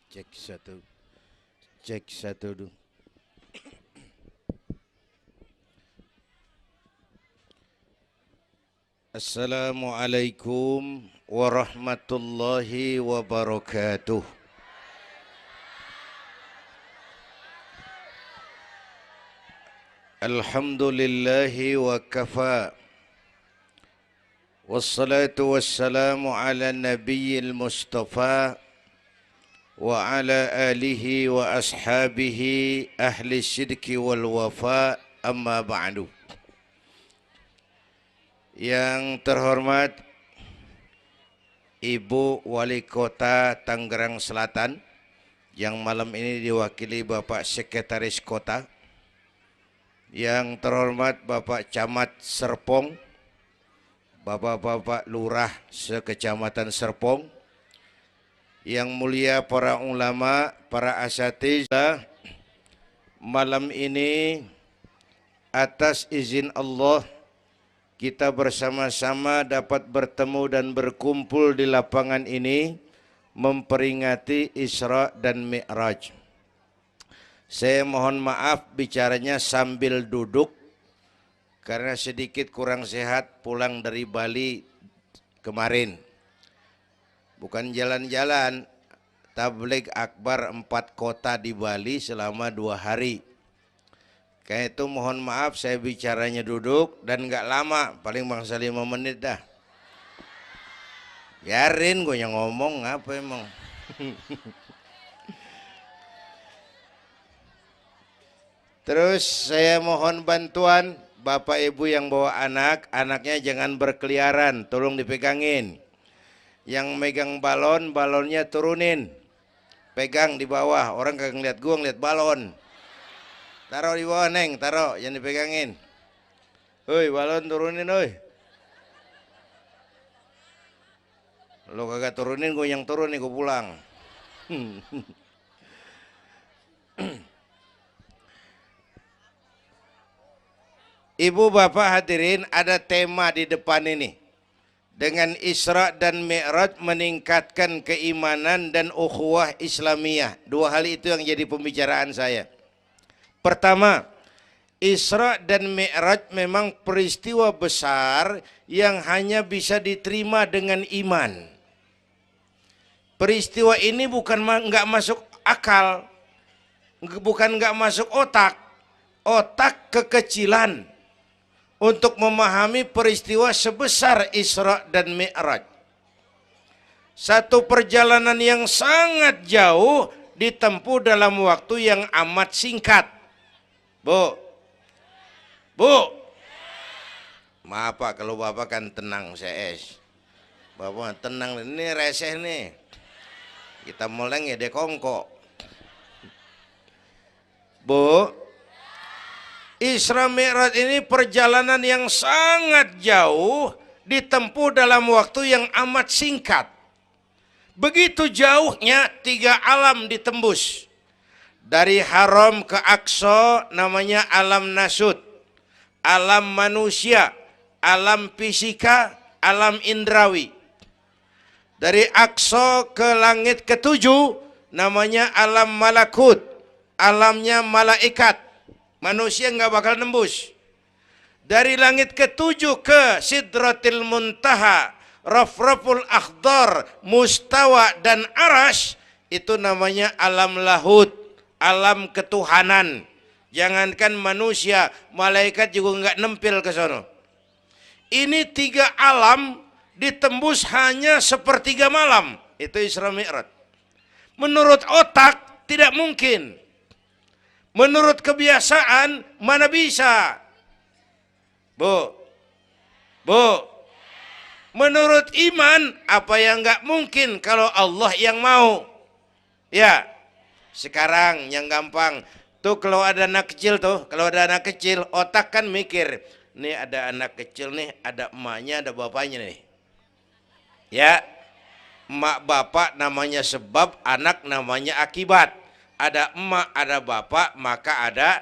Cek satu, cek satu dulu. Assalamualaikum warahmatullahi wabarakatuh. Alhamdulillahi wa kafa. Wassalatu wassalamu ala nabiyil mustafa wa ala alihi wa ashabihi ahli syidki wal wafa, amma ba'du. Yang terhormat Ibu Wali Kota Tangerang Selatan, yang malam ini diwakili Bapak Sekretaris Kota. Yang terhormat Bapak Camat Serpong, Bapak-bapak Lurah sekecamatan Serpong, yang mulia para ulama, para asatidzah, malam ini atas izin Allah kita bersama-sama dapat bertemu dan berkumpul di lapangan ini memperingati Isra dan Mi'raj. Saya mohon maaf bicaranya sambil duduk karena sedikit kurang sehat pulang dari Bali kemarin. Bukan jalan-jalan, tabligh akbar 4 kota di Bali selama 2 hari. Kayak itu mohon maaf saya bicaranya duduk dan nggak lama, paling bangsa 5 menit dah. Biarin gue yang ngomong, apa emang. Terus saya mohon bantuan Bapak Ibu yang bawa anak, anaknya jangan berkeliaran, tolong dipegangin. Yang megang balon, balonnya turunin. Pegang di bawah, orang kagak ngeliat gua, ngeliat balon. Taruh di bawah, Neng, taruh, jangan dipegangin. Hoi, balon turunin, hoi. Lo kagak turunin, gua yang turun nih, gua pulang. Ibu bapak hadirin, ada tema di depan ini. Dengan Isra dan Mi'raj meningkatkan keimanan dan ukhuwah Islamiyah. 2 hal itu yang jadi pembicaraan saya. Pertama, Isra dan Mi'raj memang peristiwa besar yang hanya bisa diterima dengan iman. Peristiwa ini bukan nggak masuk akal, bukan nggak masuk otak. Otak kekecilan untuk memahami peristiwa sebesar Isra dan Mi'raj. Satu perjalanan yang sangat jauh ditempuh dalam waktu yang amat singkat. Bu, maaf Pak kalau Bapak kan tenang CS. Bapak tenang, ini reseh nih. Kita moleng ya dekongko. Bu, Isra Mi'raj ini perjalanan yang sangat jauh ditempuh dalam waktu yang amat singkat. Begitu jauhnya 3 alam ditembus. Dari Haram ke Aqsa namanya alam nasut, alam manusia, alam fisika, alam indrawi. Dari Aqsa ke langit ke-7 namanya alam malakut, alamnya malaikat. Manusia nggak bakal nembus. Dari langit ke-7 ke Sidratil Muntaha, Rafraful Akhdar, Mustawa dan Arash, itu namanya alam lahut, alam ketuhanan. Jangankan manusia, malaikat juga nggak nempel ke sono. Ini 3 alam ditembus hanya sepertiga malam. Itu Isra Mi'raj. Menurut otak tidak mungkin. Menurut kebiasaan mana bisa? Bu, menurut iman apa yang nggak mungkin kalau Allah yang mau? Ya, sekarang yang gampang tuh kalau ada anak kecil otak kan mikir, nih ada anak kecil nih, ada emaknya, ada bapaknya nih. Ya, emak bapak namanya sebab, anak namanya akibat. Ada emak, ada bapak, maka ada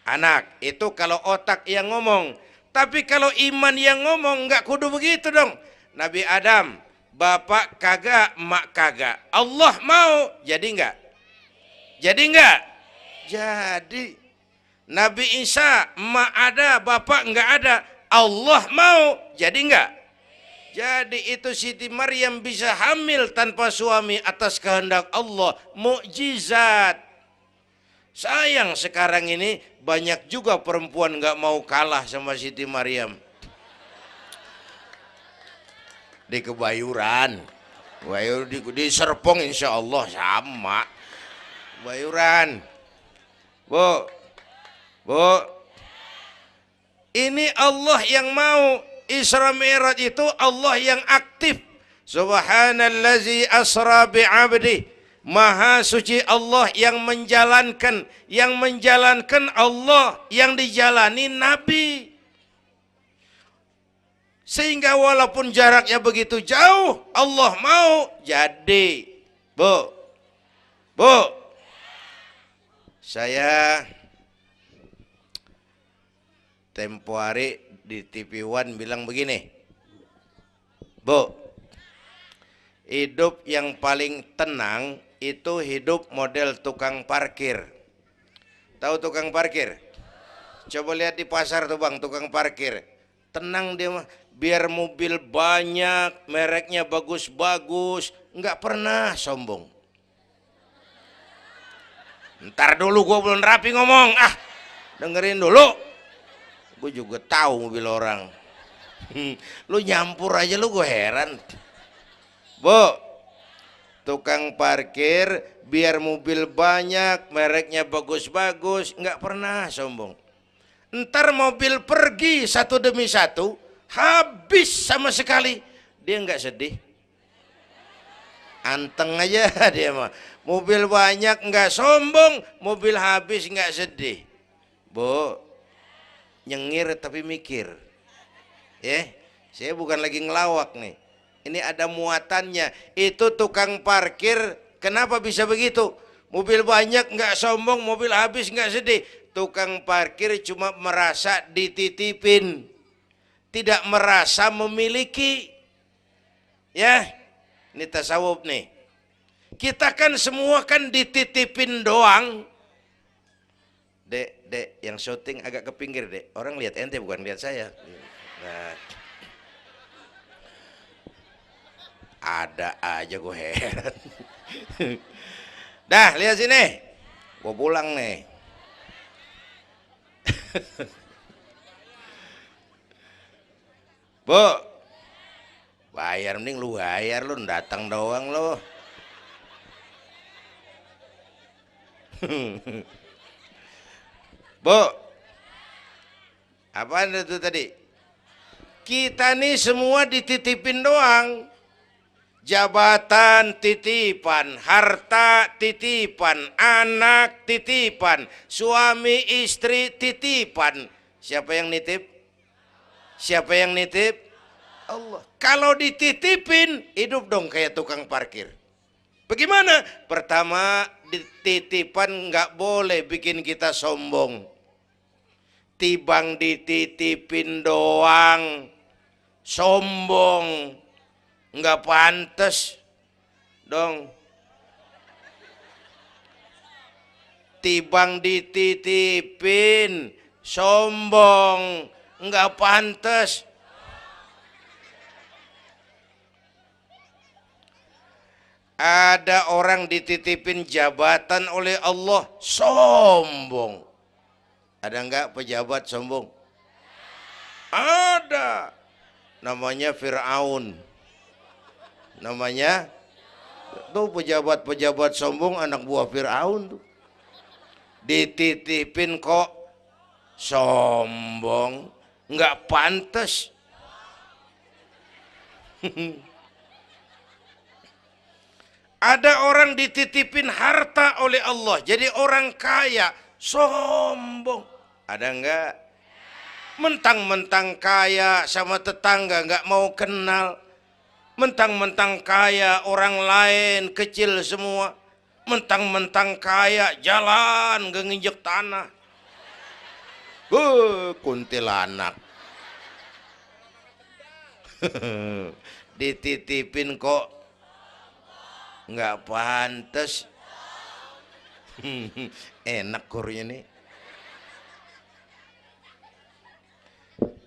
anak. Itu kalau otak yang ngomong. Tapi kalau iman yang ngomong, nggak kudu begitu dong. Nabi Adam, bapak kagak, emak kagak. Allah mau, jadi nggak? Jadi enggak? Jadi. Nabi Isa emak ada, bapak enggak ada. Allah mau, jadi enggak? Jadi itu Siti Maryam bisa hamil tanpa suami atas kehendak Allah. Mukjizat. Sayang sekarang ini banyak juga perempuan enggak mau kalah sama Siti Maryam. Di Kebayuran. Di Serpong insya Allah sama. Kebayuran. Bu, ini Allah yang mau. Isra Mi'raj itu Allah yang aktif. Subhanallazi asra bi'abdi. Maha suci Allah yang menjalankan. Yang menjalankan Allah, yang dijalani Nabi. Sehingga walaupun jaraknya begitu jauh, Allah mau jadi. Bu, saya tempo hari di TV One bilang begini, Bu, hidup yang paling tenang itu hidup model tukang parkir. Tahu tukang parkir? Coba lihat di pasar tuh bang, tukang parkir. Tenang dia mah, biar mobil banyak, mereknya bagus-bagus, nggak pernah sombong. Ntar dulu gua belum rapi ngomong, dengerin dulu. Gue juga tahu mobil orang. Lu nyampur aja lu, gue heran. Bu, tukang parkir biar mobil banyak, mereknya bagus-bagus, nggak pernah sombong. Ntar mobil pergi satu demi satu, habis sama sekali, dia nggak sedih. Anteng aja dia mah. Mobil banyak nggak sombong, mobil habis nggak sedih. Bu, nyengir tapi mikir. Saya bukan lagi ngelawak nih. Ini ada muatannya. Itu tukang parkir kenapa bisa begitu? Mobil banyak nggak sombong, mobil habis nggak sedih. Tukang parkir cuma merasa dititipin, tidak merasa memiliki. Ya, ini tasawuf nih. Kita kan semua kan dititipin doang. Dek, yang syuting agak ke pinggir, Dek. Orang lihat ente bukan lihat saya. Nah, ada aja gue heran. Dah, lihat sini. Gue pulang nih. Bu, bayar, mending lu bayar, lu datang doang lu. Bu, apaan itu tadi? Kita nih semua dititipin doang. Jabatan titipan, harta titipan, anak titipan, suami istri titipan. Siapa yang nitip? Siapa yang nitip? Allah. Kalau dititipin, hidup dong kayak tukang parkir. Bagaimana? Pertama, titipan nggak boleh bikin kita sombong. Tibang dititipin doang, sombong, nggak pantas dong. Tibang dititipin, sombong, nggak pantas. Ada orang dititipin jabatan oleh Allah, sombong. Ada enggak pejabat sombong? Ada. Namanya Fir'aun. Namanya tuh pejabat-pejabat sombong, anak buah Fir'aun tuh. Dititipin kok sombong, enggak pantas. Ada orang dititipin harta oleh Allah, jadi orang kaya, sombong. Ada enggak? Mentang-mentang kaya sama tetangga enggak mau kenal. Mentang-mentang kaya orang lain kecil semua. Mentang-mentang kaya jalan enggak nginjek tanah. Kuntilanak. Dititipin kok nggak pantas. Enak kurnya nih.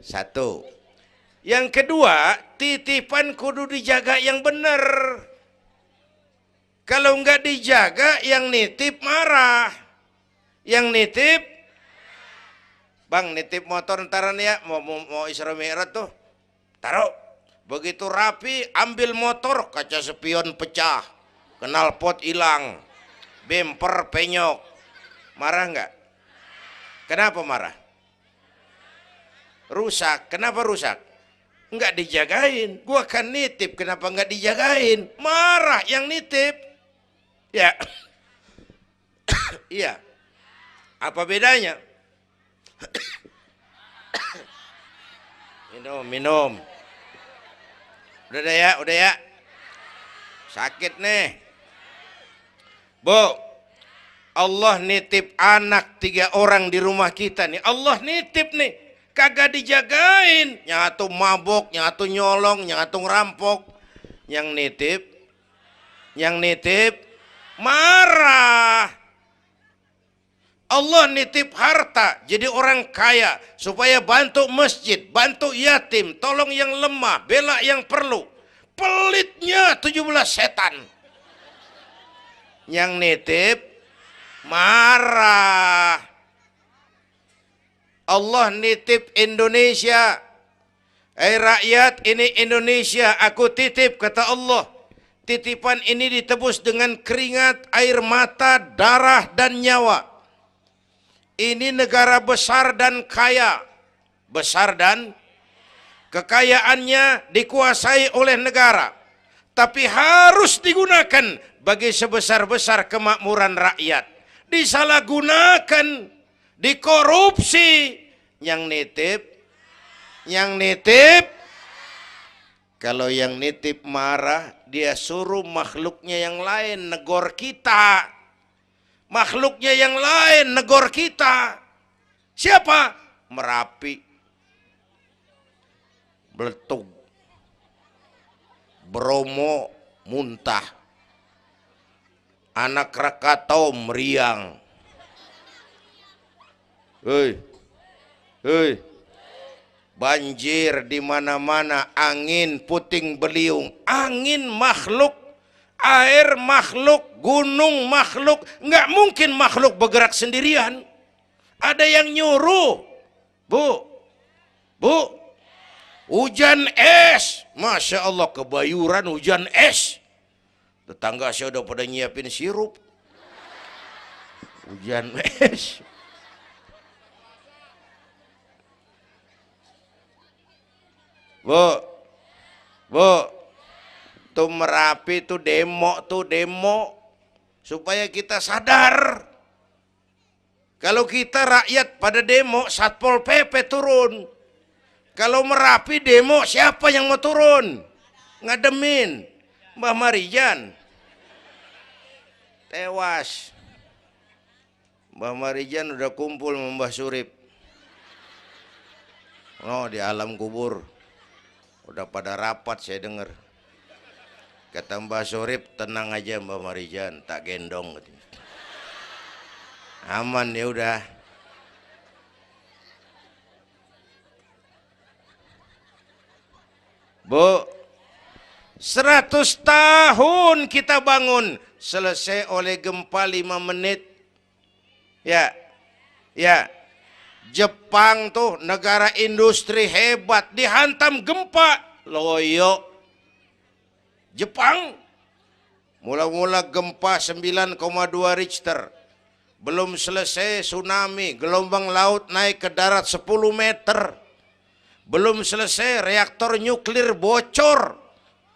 Satu. Yang kedua, titipan kudu dijaga yang benar. Kalau nggak dijaga, yang nitip marah. Yang nitip, bang nitip motor ntaran ya, mau Isra Mi'raj tuh, taruh. Begitu rapi, ambil motor, kaca spion pecah, knalpot hilang, bemper penyok. Marah nggak? Kenapa marah? Rusak. Kenapa rusak? Nggak dijagain. Gua kan nitip, kenapa nggak dijagain? Marah yang nitip. Ya, iya. Apa bedanya? Minum. Udah ya. Sakit nih. Bu, Allah nitip anak 3 orang di rumah kita nih. Allah nitip nih. Kagak dijagain. Nyatu mabok, nyatu nyolong, nyatu ngerampok. Yang nitip marah. Allah nitip harta jadi orang kaya supaya bantu masjid, bantu yatim, tolong yang lemah, bela yang perlu. Pelitnya 17 setan. Yang nitip marah. Allah nitip Indonesia. Rakyat, ini Indonesia aku titip, kata Allah. Titipan ini ditebus dengan keringat, air mata, darah dan nyawa. Ini negara besar dan kaya. Besar dan kekayaannya dikuasai oleh negara. Tapi harus digunakan bagi sebesar-besar kemakmuran rakyat. Disalahgunakan, dikorupsi. Yang nitip, kalau yang nitip marah, dia suruh makhluknya yang lain negor kita. Makhluknya yang lain negor kita. Siapa? Merapi, Beletung, Bromo muntah, Anak Krakatau meriang. Hei, banjir di mana-mana, angin puting beliung, angin makhluk, air makhluk, gunung makhluk. Nggak mungkin makhluk bergerak sendirian. Ada yang nyuruh. Bu, hujan es. Masya Allah, kebayuran hujan es. Tetangga saya udah pada nyiapin sirup. Hujan es. Bu, tuh Merapi tuh demo supaya kita sadar. Kalau kita rakyat pada demo, Satpol PP turun. Kalau Merapi demo, siapa yang mau turun? Ngademin Mbah Marijan. Tewas. Mbah Marijan udah kumpul sama Mbah Surip. Oh, di alam kubur. Udah pada rapat saya dengar. Kata Mbah Surip, tenang aja Mbah Marijan, tak gendong. Aman ya udah. Bu, 100 tahun kita bangun, selesai oleh gempa 5 menit. Ya. Jepang tuh negara industri hebat, dihantam gempa, loyo. Jepang mula-mula gempa 9,2 Richter. Belum selesai tsunami, gelombang laut naik ke darat 10 meter. Belum selesai reaktor nuklir bocor.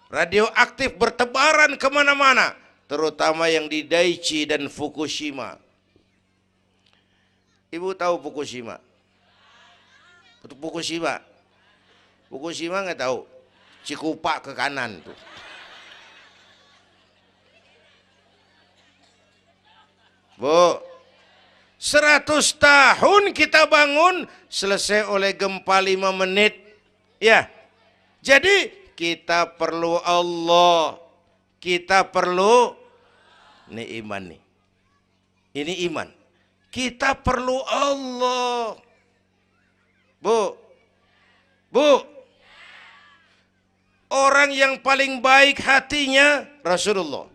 Radioaktif bertebaran kemana-mana. Terutama yang di Daiichi dan Fukushima. Ibu tahu Fukushima? Fukushima nggak tahu. Cikupa ke kanan tuh. Bu, 100 tahun kita bangun, selesai oleh gempa 5 menit. Ya, jadi kita perlu Allah. Kita perlu nih iman nih. Ini iman. Kita perlu Allah. Bu, bu, orang yang paling baik hatinya Rasulullah.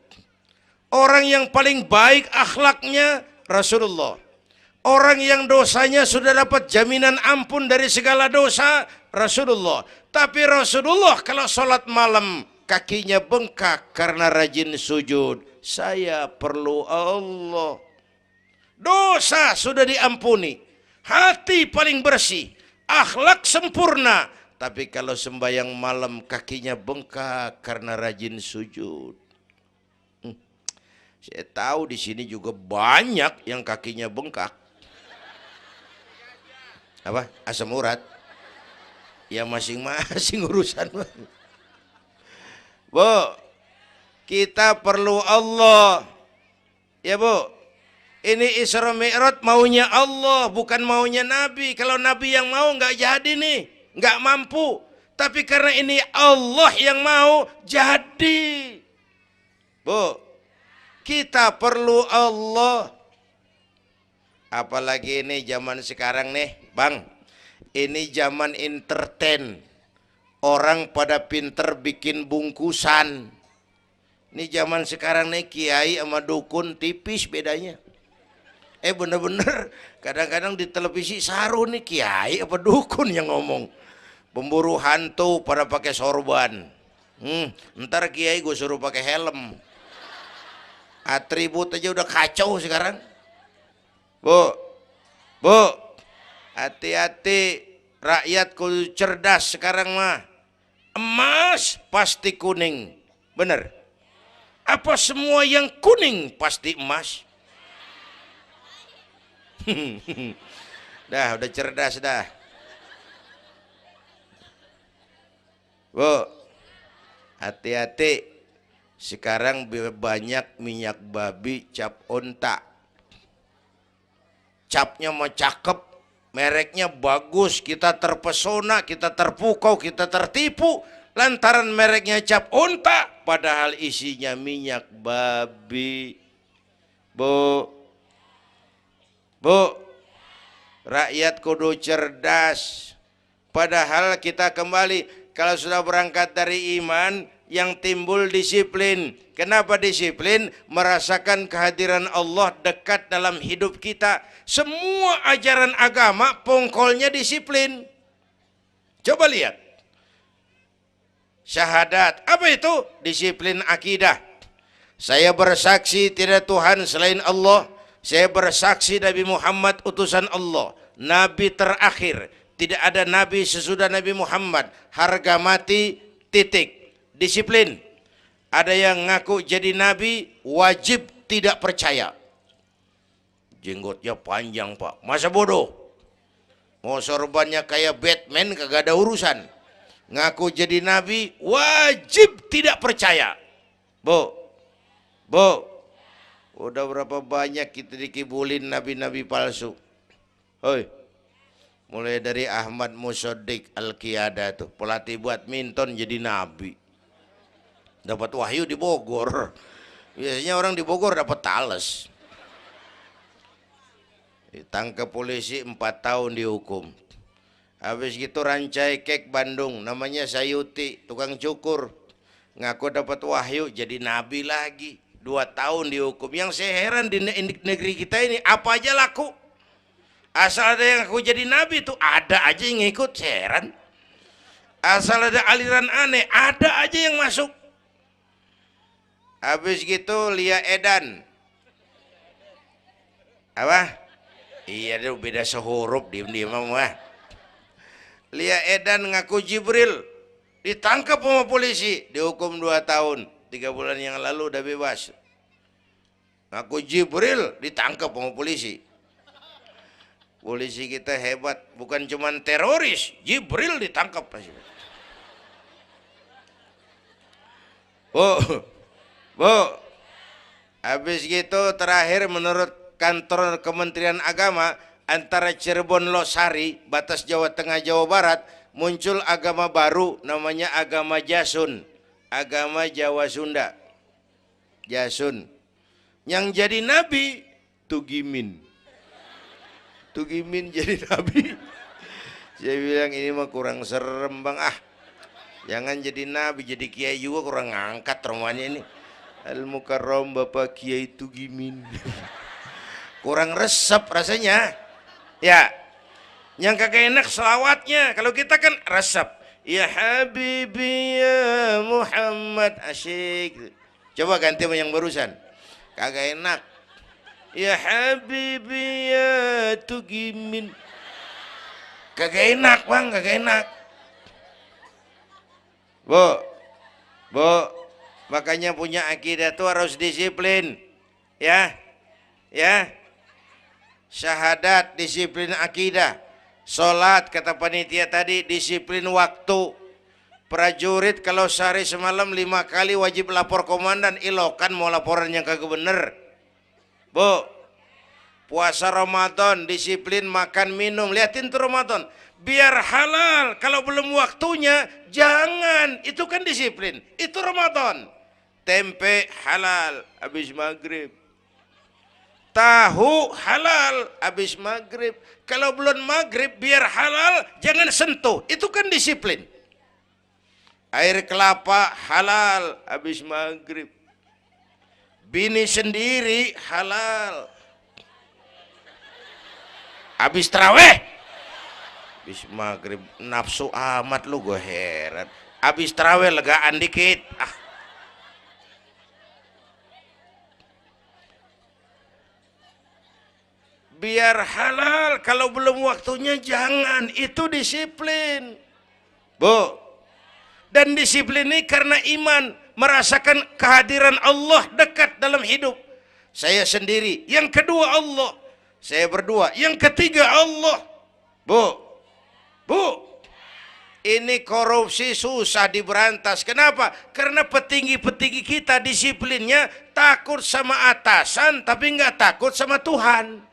Orang yang paling baik akhlaknya Rasulullah. Orang yang dosanya sudah dapat jaminan ampun dari segala dosa Rasulullah. Tapi Rasulullah kalau sholat malam kakinya bengkak karena rajin sujud. Saya perlu Allah. Dosa sudah diampuni, hati paling bersih, akhlak sempurna. Tapi kalau sembahyang malam kakinya bengkak karena rajin sujud. Saya tahu di sini juga banyak yang kakinya bengkak. Apa? Asam urat. Ya masing-masing urusan. Bu, kita perlu Allah. Ya Bu. Ini Isra Mi'raj maunya Allah, bukan maunya Nabi. Kalau Nabi yang mau nggak jadi nih, nggak mampu. Tapi karena ini Allah yang mau, jadi. Bu, kita perlu Allah. Apalagi ini zaman sekarang nih, Bang. Ini zaman entertain. Orang pada pinter bikin bungkusan. Ini zaman sekarang nih, kiai sama dukun tipis bedanya. Bener-bener kadang-kadang di televisi saru nih kiai apa dukun yang ngomong. Pemburu hantu pada pakai sorban. Ntar kiai gue suruh pakai helm. Atribut aja udah kacau sekarang. Bu, hati-hati, rakyat kudu cerdas sekarang mah. Emas pasti kuning, bener? Apa semua yang kuning pasti emas? Udah cerdas dah. Bu, hati-hati. Sekarang banyak minyak babi cap onta. Capnya mah cakep, mereknya bagus, kita terpesona, kita terpukau, kita tertipu lantaran mereknya cap onta, padahal isinya minyak babi. Bu, rakyat kudu cerdas. Padahal kita kembali, kalau sudah berangkat dari iman, yang timbul disiplin. Kenapa disiplin? Merasakan kehadiran Allah dekat dalam hidup kita. Semua ajaran agama pongkolnya disiplin. Coba lihat. Syahadat, apa itu? Disiplin akidah. Saya bersaksi tidak Tuhan selain Allah. Saya bersaksi Nabi Muhammad utusan Allah, Nabi terakhir. Tidak ada Nabi sesudah Nabi Muhammad. Harga mati, titik. Disiplin. Ada yang ngaku jadi Nabi, wajib tidak percaya. Jenggotnya panjang Pak, masa bodoh? Mau sorbannya kayak Batman kagak ada urusan. Ngaku jadi Nabi, wajib tidak percaya. Bu, udah berapa banyak kita dikibulin nabi-nabi palsu. Hoi, mulai dari Ahmad Musaddiq Al-Qiyada tuh, pelatih badminton jadi nabi. Dapat wahyu di Bogor. Biasanya orang di Bogor dapat tales. Ditangkap polisi 4 tahun dihukum. Habis gitu Rancai Kek Bandung, namanya Sayuti, tukang cukur. Ngaku dapat wahyu jadi nabi lagi. 2 tahun dihukum. Yang saya heran di negeri kita ini apa aja laku. Asal ada yang aku jadi nabi tuh ada aja yang ngikut, saya heran. Asal ada aliran aneh ada aja yang masuk. Habis gitu Lia Edan. Apa? Iya deh beda sehuruf diem-diem mah. Lia Edan ngaku Jibril. Ditangkap sama polisi, dihukum 2 tahun. 3 bulan yang lalu udah bebas. Ngaku Jibril ditangkap sama polisi. Polisi kita hebat, bukan cuman teroris, Jibril ditangkap. Bu, habis gitu terakhir menurut kantor Kementerian Agama, antara Cirebon Losari, batas Jawa Tengah Jawa Barat, muncul agama baru namanya agama Jasun. Agama Jawa Sunda. Jasun. Yang jadi nabi Tugimin. Tugimin jadi nabi. Saya bilang ini mah kurang serem bang, jangan jadi nabi, jadi kiai juga kurang ngangkat rumahnya ini. Al-Mukarram Bapak Kiai Tugimin. Kurang resep rasanya. Ya, yang kagak enak selawatnya. Kalau kita kan resep. Ya Habibi ya Muhammad, asyik. Coba ganti sama yang barusan. Kagak enak. Ya Habibi ya Tugimin. Kagak enak bang, kagak enak. Bu, makanya punya akidah tuh harus disiplin. Ya, syahadat disiplin akidah. Sholat kata panitia tadi disiplin waktu. Prajurit kalau sehari semalam 5 kali wajib lapor komandan, ilokan mau laporan yang kagak bener. Bu, puasa Ramadan disiplin makan minum, liatin tuh Ramadan biar halal. Kalau belum waktunya jangan, itu kan disiplin, itu Ramadan. Tempe halal habis maghrib, tahu halal habis maghrib. Kalau belum maghrib biar halal jangan sentuh, itu kan disiplin. Air kelapa halal habis maghrib, bini sendiri halal habis taraweh, habis maghrib nafsu amat lu, gue heran. Habis taraweh legaan dikit, biar halal. Kalau belum waktunya jangan, itu disiplin. Bu, dan disiplin ini karena iman, merasakan kehadiran Allah dekat dalam hidup. Saya sendiri, yang kedua Allah. Saya berdua, yang ketiga Allah. Bu, ini korupsi susah diberantas. Kenapa? Karena petinggi-petinggi kita disiplinnya takut sama atasan, tapi nggak takut sama Tuhan.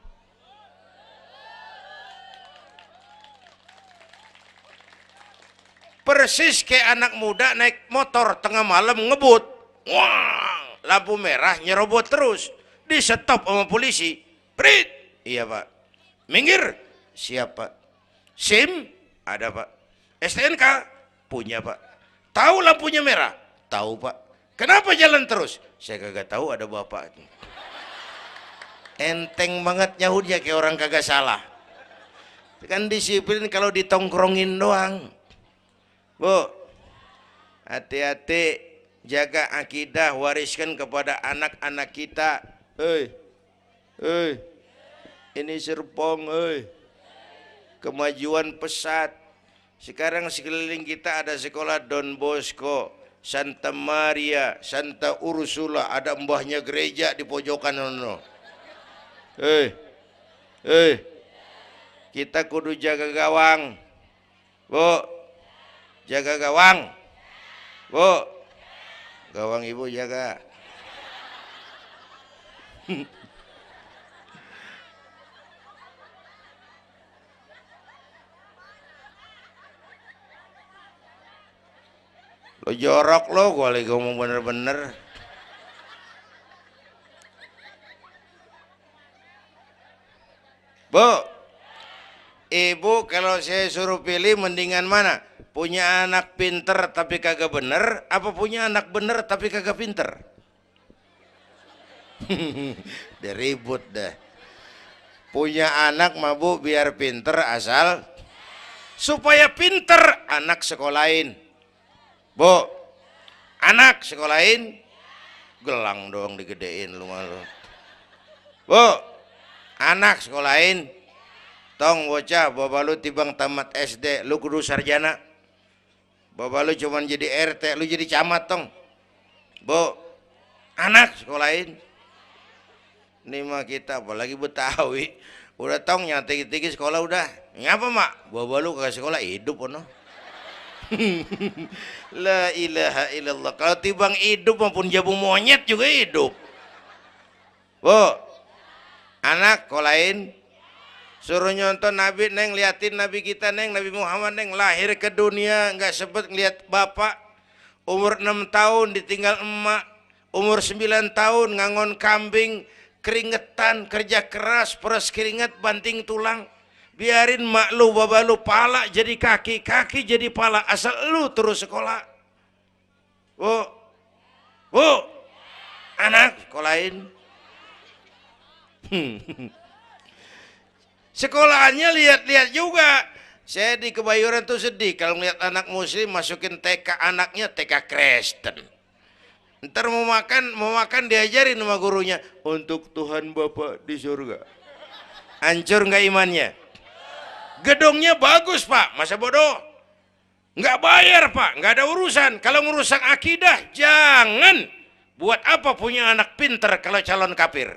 Persis kayak anak muda naik motor tengah malam ngebut, wah, lampu merah nyerobot terus, di stop sama polisi. Prit, iya pak. Minggir, siap pak. SIM ada pak. STNK punya pak. Tahu lampunya merah? Tahu pak. Kenapa jalan terus? Saya kagak tahu, ada bapak. Enteng banget nyahutnya kayak orang kagak salah. Kan disiplin kalau ditongkrongin doang. Bu, hati-hati, jaga akidah, wariskan kepada anak-anak kita. Ini Serpong, kemajuan pesat. Sekarang sekeliling kita ada sekolah Don Bosco, Santa Maria, Santa Ursula, ada mbahnya gereja di pojokan. Kita kudu jaga gawang. Bu, jaga gawang. Bu, gawang ibu jaga. Lo jorok lo, gue lagi ngomong bener-bener. Bu, ibu kalau saya suruh pilih mendingan mana? Punya anak pinter tapi kagak bener, apa punya anak bener tapi kagak pinter? Udah ribut dah. Punya anak mah bu biar pinter, asal supaya pinter anak sekolahin. Bu, anak sekolahin, gelang doang digedein lu malu. Bu, anak sekolahin, tong bocah, bapak lu tibang tamat SD, lu kudu sarjana. Bapak lu cuman jadi RT, lu jadi camat tong. Bu, anak sekolahin. Ini mah kita apalagi Betawi, udah tong nyantai-tinggi sekolah udah. Ngapa mak? Bapak lu ke sekolah hidup ono. La ilaha illallah. Kalau tibang hidup maupun jabu monyet juga hidup. Bu, anak sekolahin. Suruh nyonton Nabi neng, liatin Nabi kita neng, Nabi Muhammad neng, lahir ke dunia nggak sempet ngeliat bapak, umur 6 tahun ditinggal emak, umur 9 tahun ngangon kambing, keringetan, kerja keras, peras keringat, banting tulang. Biarin mak lu, baba lu, pala jadi kaki, kaki jadi pala, asal lu terus sekolah. Bu, anak sekolahin. Sekolahannya lihat-lihat juga. Saya di Kebayoran tuh sedih kalau melihat anak muslim masukin TK, anaknya TK Kristen. Ntar mau makan diajarin sama gurunya untuk Tuhan Bapa di surga. Hancur nggak imannya? Gedungnya bagus Pak, masa bodoh? Nggak bayar Pak, nggak ada urusan. Kalau merusak akidah, jangan. Buat apa punya anak pinter kalau calon kafir?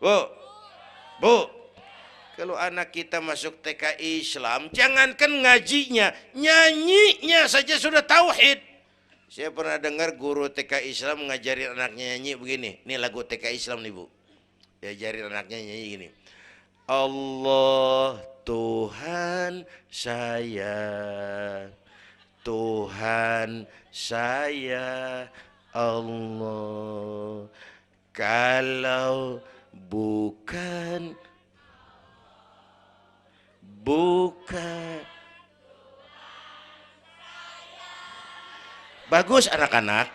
Bu, kalau anak kita masuk TK Islam, jangankan ngajinya, nyanyinya saja sudah tauhid. Saya pernah dengar guru TK Islam ngajarin anaknya nyanyi begini. Ini lagu TK Islam nih Bu. Diajarin anaknya nyanyi gini. Allah Tuhan saya, Tuhan saya Allah. Kalau bukan bagus anak-anak.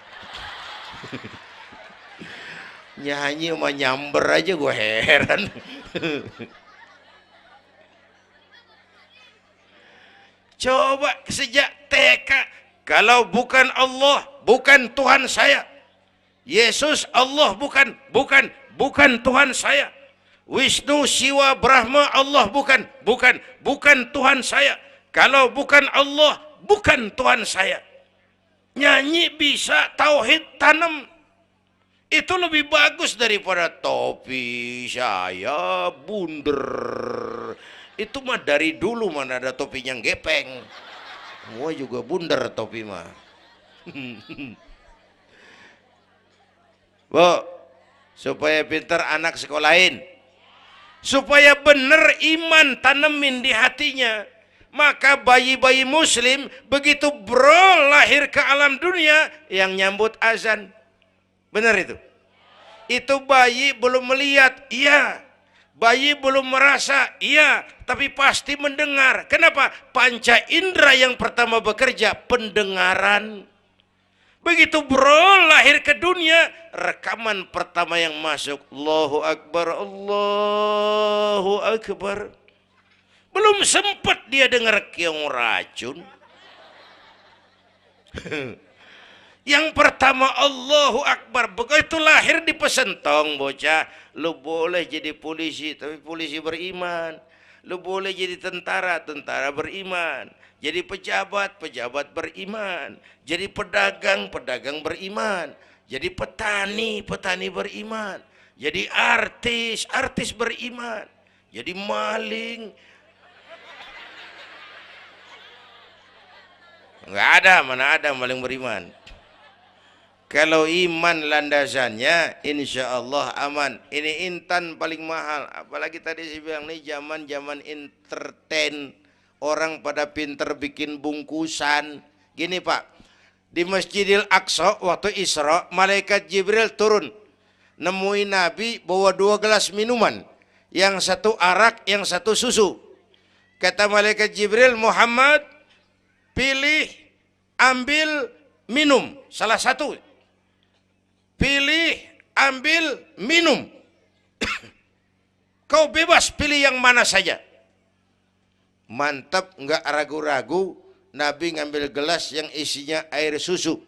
Nyanyi sama nyamber aja gue heran. Coba sejak TK, kalau bukan Allah, bukan Tuhan saya. Yesus Allah bukan Tuhan saya. Wisnu, Siwa, Brahma, Allah bukan Tuhan saya. Kalau bukan Allah, bukan Tuhan saya. Nyanyi bisa, tauhid tanam. Itu lebih bagus daripada topi saya bundar. Itu mah dari dulu mana ada topinya gepeng. Semua juga bundar topi mah. Bu, supaya pintar anak sekolahin. Supaya benar iman tanemin di hatinya. Maka bayi-bayi muslim begitu lahir ke alam dunia yang nyambut azan. Benar itu? Itu bayi belum melihat, iya. Bayi belum merasa, iya. Tapi pasti mendengar. Kenapa? Panca indera yang pertama bekerja, pendengaran. Begitu lahir ke dunia, rekaman pertama yang masuk, Allahu Akbar, Allahu Akbar. Belum sempat dia dengar keong racun. Yang pertama Allahu Akbar. Begitu lahir di pesentong bocah, lu boleh jadi polisi, tapi polisi beriman. Lu boleh jadi tentara, tentara beriman. Jadi pejabat, pejabat beriman. Jadi pedagang, pedagang beriman. Jadi petani, petani beriman. Jadi artis, artis beriman. Jadi maling. Enggak ada, mana ada maling beriman. Kalau iman landasannya, insya Allah aman. Ini intan paling mahal. Apalagi tadi saya bilang nih zaman entertain. Orang pada pinter bikin bungkusan. Gini Pak, di Masjidil Aqsa waktu Isra, malaikat Jibril turun. Nemuin Nabi bawa 2 gelas minuman. Yang satu arak, yang satu susu. Kata malaikat Jibril, Muhammad, pilih, ambil, minum. Salah satu. Pilih, ambil, minum. Kau bebas pilih yang mana saja. Mantap, nggak ragu-ragu. Nabi ngambil gelas yang isinya air susu.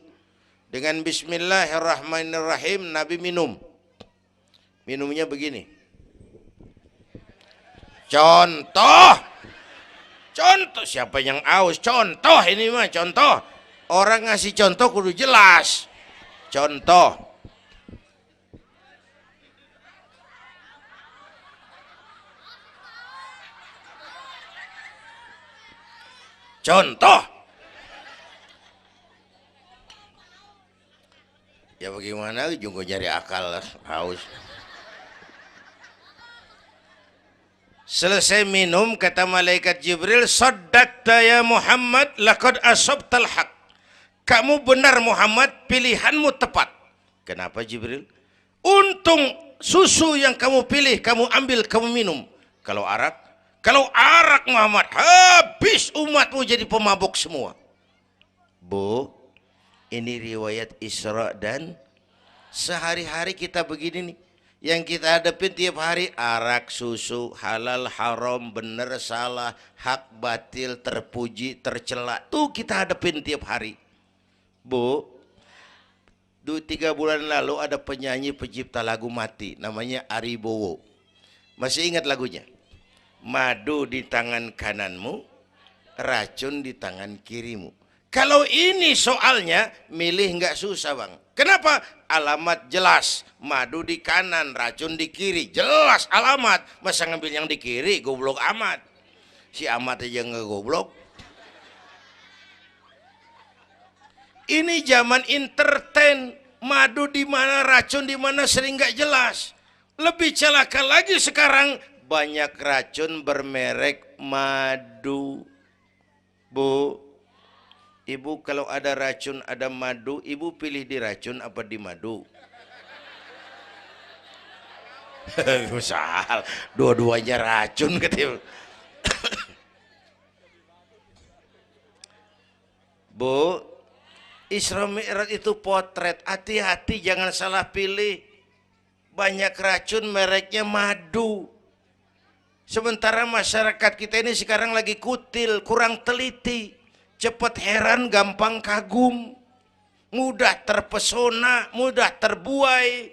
Dengan bismillahirrahmanirrahim, Nabi minum. Minumnya begini. Contoh. Contoh, siapa yang aus? Contoh ini mah, contoh. Orang ngasih contoh kudu jelas. Contoh. Contoh. Ya bagaimana juga nyari akal haus. Selesai minum kata malaikat Jibril, "Shaddaqta ya Muhammad, laqad asabtal haq." Kamu benar Muhammad, pilihanmu tepat. Kenapa Jibril? Untung susu yang kamu pilih, kamu ambil, kamu minum. Kalau arak Muhammad, habis umatmu jadi pemabuk semua. Bu, ini riwayat Isra dan sehari-hari kita begini nih. Yang kita hadapin tiap hari arak, susu, halal, haram, benar, salah, hak, batil, terpuji, tercela. Tuh kita hadapin tiap hari. Bu, 3 bulan lalu ada penyanyi pencipta lagu mati, namanya Ari Bowo. Masih ingat lagunya? Madu di tangan kananmu, racun di tangan kirimu. Kalau ini soalnya milih nggak susah bang. Kenapa? Alamat jelas. Madu di kanan, racun di kiri. Jelas alamat. Masa ngambil yang di kiri, goblok amat. Si amat aja nggak goblok. Ini zaman entertain. Madu di mana, racun di mana sering nggak jelas. Lebih celaka lagi sekarang banyak racun bermerek madu. Bu, ibu kalau ada racun, ada madu, ibu pilih di racun apa di madu? Misal, dua-duanya racun gitu. Bu, Isra Mi'raj itu potret, hati-hati jangan salah pilih. Banyak racun mereknya madu. Sementara masyarakat kita ini sekarang lagi kutil, kurang teliti. Cepat heran, gampang kagum, mudah terpesona, mudah terbuai.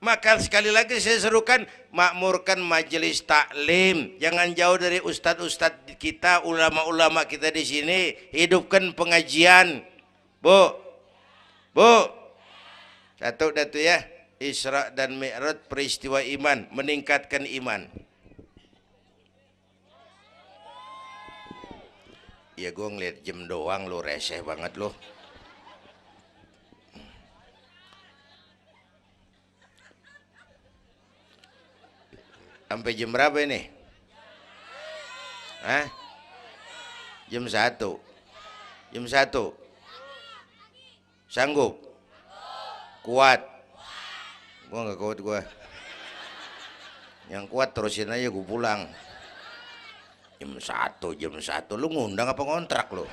Maka sekali lagi saya serukan, makmurkan majelis taklim. Jangan jauh dari ustadz-ustadz kita, ulama-ulama kita di sini. Hidupkan pengajian. Bu, satu datu ya. Isra dan Mi'raj peristiwa iman, meningkatkan iman. Ya gue ngeliat jam doang lo, reseh banget lo. Sampai jam berapa ini? Hah? Jam 1. Jam 1. Sanggup? Kuat? Gue gak kuat gue. Yang kuat terusin aja gue pulang. Jam 1 lu ngundang apa ngontrak lu?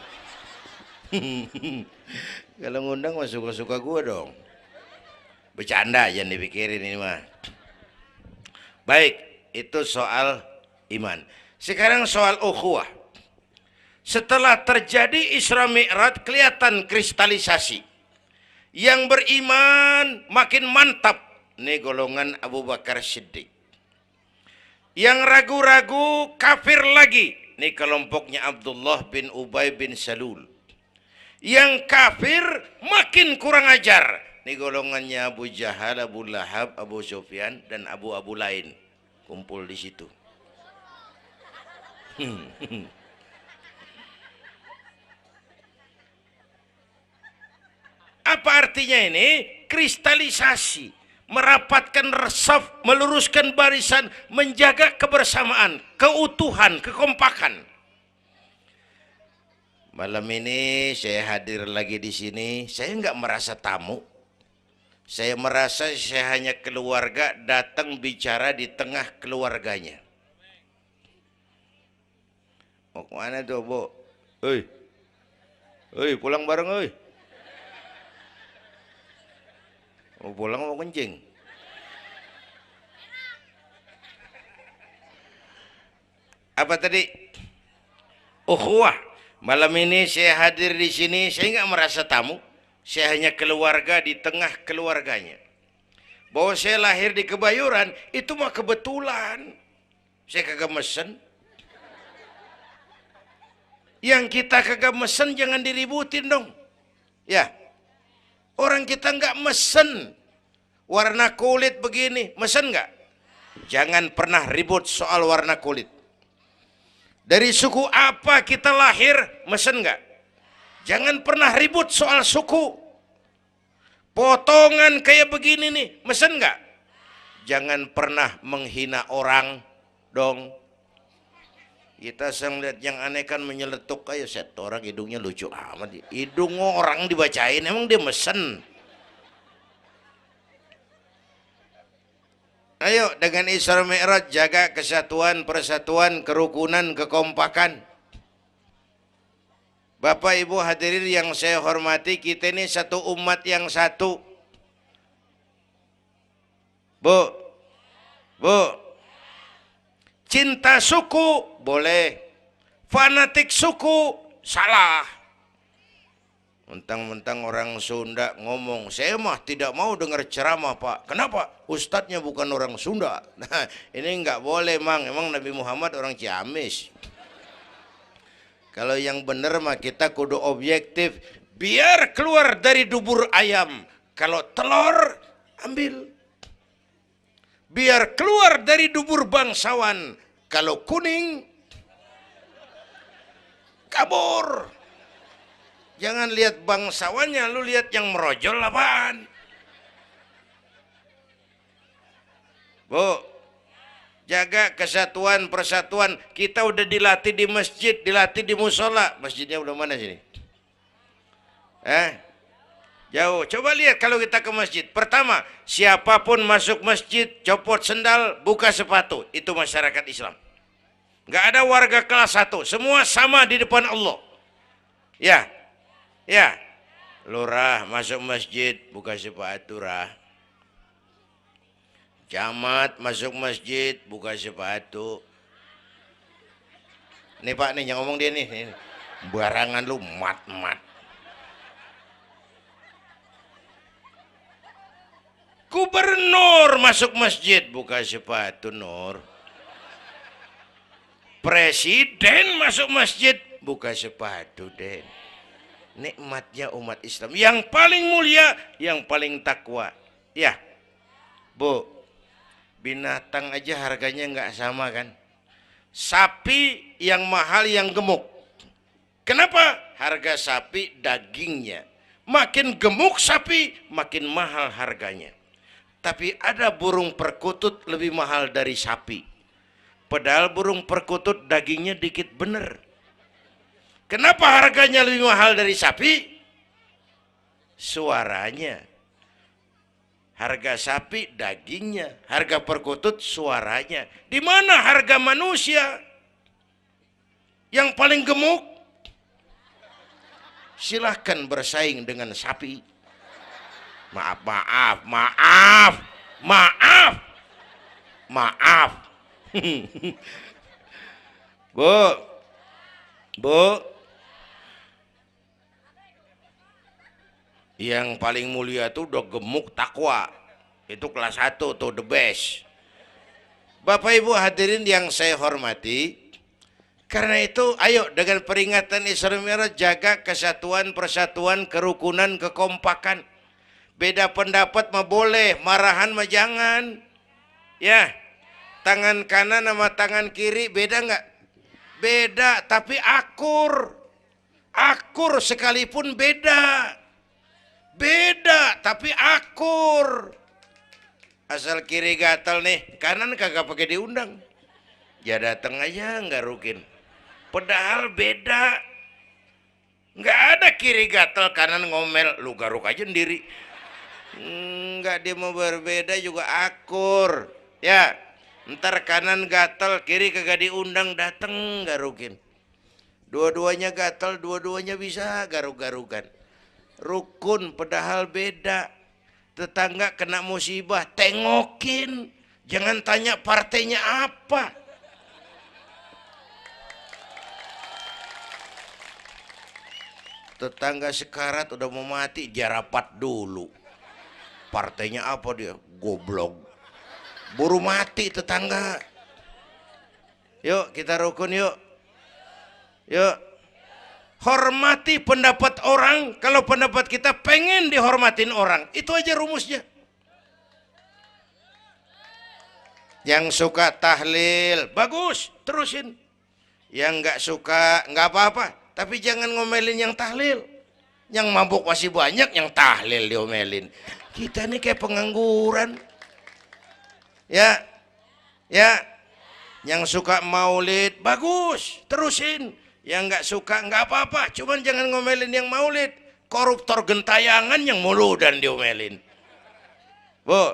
Kalau ngundang mah suka-suka gue dong. Bercanda jangan dipikirin ini mah. Baik, itu soal iman. Sekarang soal ukhuwah. Setelah terjadi Isra Mi'raj kelihatan kristalisasi. Yang beriman makin mantap. Ini golongan Abu Bakar Siddiq. Yang ragu-ragu kafir lagi. Ini kelompoknya Abdullah bin Ubay bin Salul. Yang kafir makin kurang ajar. Ini golongannya Abu Jahal, Abu Lahab, Abu Sufyan, dan Abu lain. Kumpul di situ. Apa artinya ini? Kristalisasi. Merapatkan resaf, meluruskan barisan, menjaga kebersamaan, keutuhan, kekompakan. Malam ini saya hadir lagi di sini. Saya nggak merasa tamu. Saya merasa saya hanya keluarga datang bicara di tengah keluarganya. Mau kemana tuh, Bu? Pulang bareng, oi. Mau pulang mau kencing. Apa tadi? Ukhuwah. Malam ini saya hadir di sini, saya nggak merasa tamu. Saya hanya keluarga di tengah keluarganya. Bahwa saya lahir di Kebayoran itu mah kebetulan. Saya kagak mesen. Yang kita kagak mesen jangan diributin dong. Ya. Orang kita nggak mesen. Warna kulit begini, mesen nggak? Jangan pernah ribut soal warna kulit. Dari suku apa kita lahir, mesen nggak? Jangan pernah ribut soal suku. Potongan kayak begini nih, mesen nggak? Jangan pernah menghina orang dong. Kita sering lihat yang aneh kan menyeletuk kayak set orang hidungnya lucu amat. Hidung orang dibacain, emang dia mesen. Ayo dengan Isra Mi'raj jaga kesatuan, persatuan, kerukunan, kekompakan. Bapak Ibu hadirin yang saya hormati, kita ini satu umat yang satu. Bu, cinta suku boleh, fanatik suku salah. Mentang-mentang orang Sunda ngomong, saya mah tidak mau dengar ceramah Pak. Kenapa? Ustadznya bukan orang Sunda. Nah, ini nggak boleh Mang. Emang Nabi Muhammad orang Ciamis. Kalau yang benar mah kita kudu objektif. Biar keluar dari dubur ayam. Kalau telur, ambil. Biar keluar dari dubur bangsawan. Kalau kuning, kabur. Jangan lihat bangsawannya, lu lihat yang merojol apaan. Bu, jaga kesatuan, persatuan. Kita udah dilatih di masjid, dilatih di musola. Masjidnya udah mana sini? Jauh. Coba lihat kalau kita ke masjid. Pertama, siapapun masuk masjid, copot sendal, buka sepatu. Itu masyarakat Islam. Nggak ada warga kelas 1. Semua sama di depan Allah. Ya, lurah masuk masjid buka sepatu rah. Camat masuk masjid buka sepatu. Nih Pak nih yang ngomong dia nih. Barangan lu mat. Gubernur masuk masjid buka sepatu Nur. Presiden masuk masjid buka sepatu Den. Nikmatnya umat Islam yang paling mulia, yang paling takwa. Ya, Bu, binatang aja harganya nggak sama kan? Sapi yang mahal yang gemuk. Kenapa? Harga sapi dagingnya. Makin gemuk sapi, makin mahal harganya. Tapi ada burung perkutut lebih mahal dari sapi. Padahal burung perkutut dagingnya dikit bener. Kenapa harganya lebih mahal dari sapi? Suaranya. Harga sapi dagingnya, harga perkutut suaranya. Di mana harga manusia yang paling gemuk? Silahkan bersaing dengan sapi. Maaf. Bu, yang paling mulia tuh udah gemuk takwa. Itu kelas 1 tuh the best. Bapak Ibu hadirin yang saya hormati, karena itu ayo dengan peringatan Isra Mi'raj jaga kesatuan, persatuan, kerukunan, kekompakan. Beda pendapat mah boleh, marahan mah jangan. Ya, tangan kanan sama tangan kiri beda nggak? Beda, tapi akur. Akur sekalipun beda. Beda, tapi akur. Asal kiri gatal nih, kanan kagak pakai diundang. Ya datang aja nggak rukin. Padahal beda. Nggak ada kiri gatal, kanan ngomel. Lu garuk aja sendiri. Nggak, dia mau berbeda juga akur. Ya, ntar kanan gatal, kiri kagak diundang, datang garukin. Dua-duanya gatal, dua-duanya bisa garuk-garukan. Rukun padahal beda. Tetangga kena musibah, tengokin. Jangan tanya partainya apa. Tetangga sekarat udah mau mati, dia rapat dulu. Partainya apa dia? Goblok. Buru mati tetangga. Yuk kita rukun yuk. Yuk. Hormati pendapat orang. Kalau pendapat kita pengen dihormatin orang, itu aja rumusnya. Yang suka tahlil, bagus, terusin. Yang nggak suka, nggak apa-apa. Tapi jangan ngomelin yang tahlil. Yang mabuk masih banyak, yang tahlil diomelin. Kita ini kayak pengangguran. Ya, yang suka maulid, bagus, terusin. Yang nggak suka nggak apa-apa, cuman jangan ngomelin yang maulid. Koruptor gentayangan yang mulu dan diomelin. Bu,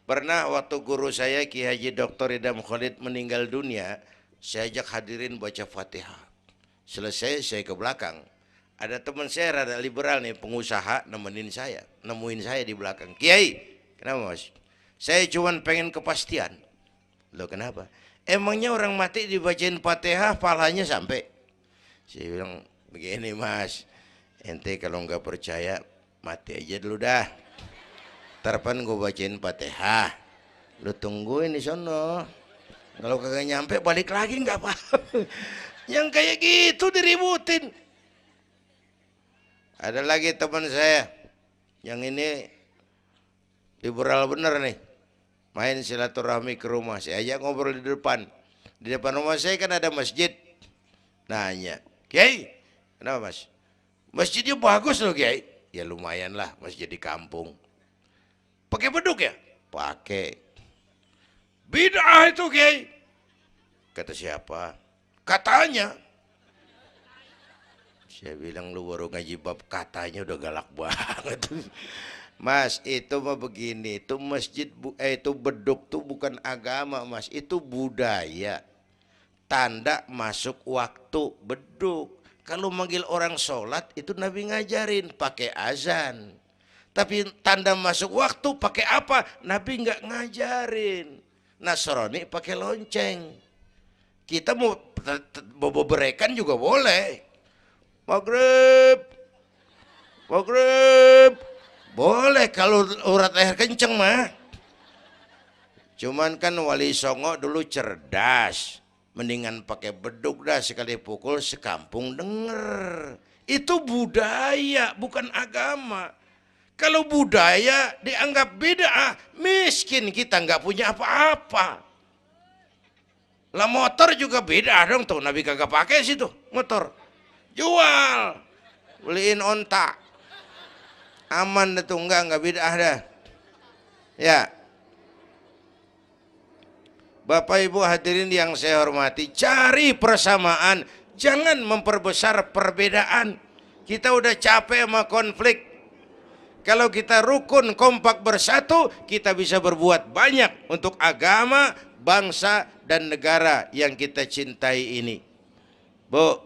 Pernah waktu guru saya Ki Haji Dr. Idam Khalid meninggal dunia, saya ajak hadirin baca Fatihah. Selesai saya ke belakang. Ada teman saya rada liberal nih, pengusaha nemuin saya di belakang. Kiai, kenapa Mas? Saya cuman pengen kepastian. Loh kenapa? Emangnya orang mati dibacain Fatihah pahalanya sampai? Saya bilang begini Mas, ente kalau nggak percaya mati aja dulu dah. Tarpan gue bacain Fatihah, lu tungguin di sono. Kalau kagak nyampe balik lagi nggak apa. Yang kayak gitu diributin. Ada lagi teman saya, yang ini liberal bener nih, main silaturahmi ke rumah. Saya ajak ngobrol di depan. Di depan rumah saya kan ada masjid. Nanya, Kiai, kenapa Mas? Masjidnya bagus loh Kiai. Ya lumayan lah, masjid di kampung. Pakai beduk ya? Pakai. Bid'ah itu Kiai. Kata siapa? Katanya. Saya bilang lu baru ngaji bab katanya udah galak banget. Mas, itu mah begini, itu masjid itu beduk tuh bukan agama Mas, itu budaya. Tanda masuk waktu beduk. Kalau manggil orang sholat itu Nabi ngajarin pakai azan. Tapi tanda masuk waktu pakai apa? Nabi nggak ngajarin. Nasrani pakai lonceng. Kita mau berekan juga boleh. Maghrib, maghrib, boleh kalau urat leher kenceng mah. Cuman kan Wali Songo dulu cerdas. Mendingan pakai beduk dah, sekali pukul sekampung denger. Itu budaya bukan agama. Kalau budaya dianggap bid'ah, miskin kita nggak punya apa-apa. Lah motor juga bid'ah dong tuh, Nabi kagak pakai situ motor. Jual, beliin onta. Aman dah tuh, enggak bid'ah dah. Ya. Bapak Ibu hadirin yang saya hormati, cari persamaan, jangan memperbesar perbedaan. Kita udah capek sama konflik. Kalau kita rukun, kompak bersatu, kita bisa berbuat banyak untuk agama, bangsa, dan negara yang kita cintai ini. Bu,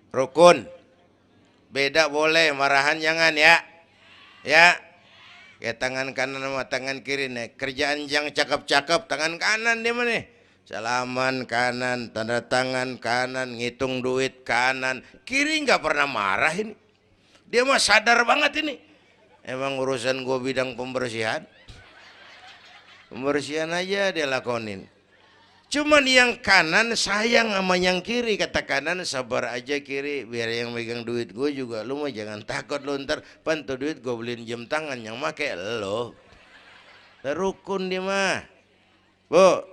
rukun, beda boleh, marahan jangan ya. Ya. Kayak tangan kanan sama tangan kiri nih. Kerjaan yang cakep-cakep tangan kanan dia mana nih? Salaman kanan, tanda tangan kanan, ngitung duit kanan. Kiri nggak pernah marah ini. Dia mah sadar banget ini. Emang urusan gue bidang pembersihan. Pembersihan aja dia lakonin. Cuman yang kanan sayang sama yang kiri. Kata kanan sabar aja kiri, biar yang megang duit gue juga. Lu mah jangan takut lu ntar pantu duit gue beliin jam tangan yang make lo. Rukun dia mah. Bu,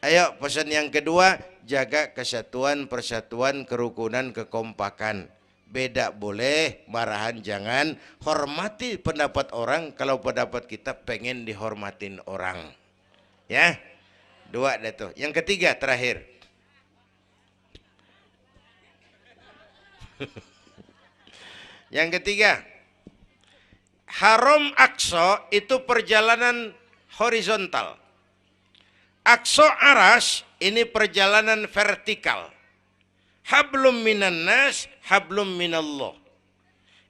ayo pesan yang kedua, jaga kesatuan, persatuan, kerukunan, kekompakan. Beda boleh, marahan jangan. Hormati pendapat orang kalau pendapat kita pengen dihormatin orang. Ya. Dua dah tuh. Yang ketiga terakhir. Yang ketiga, Haram Aqsa itu perjalanan horizontal. Aqsa Aras ini perjalanan vertikal. Hablum minan nas, hablum minallah.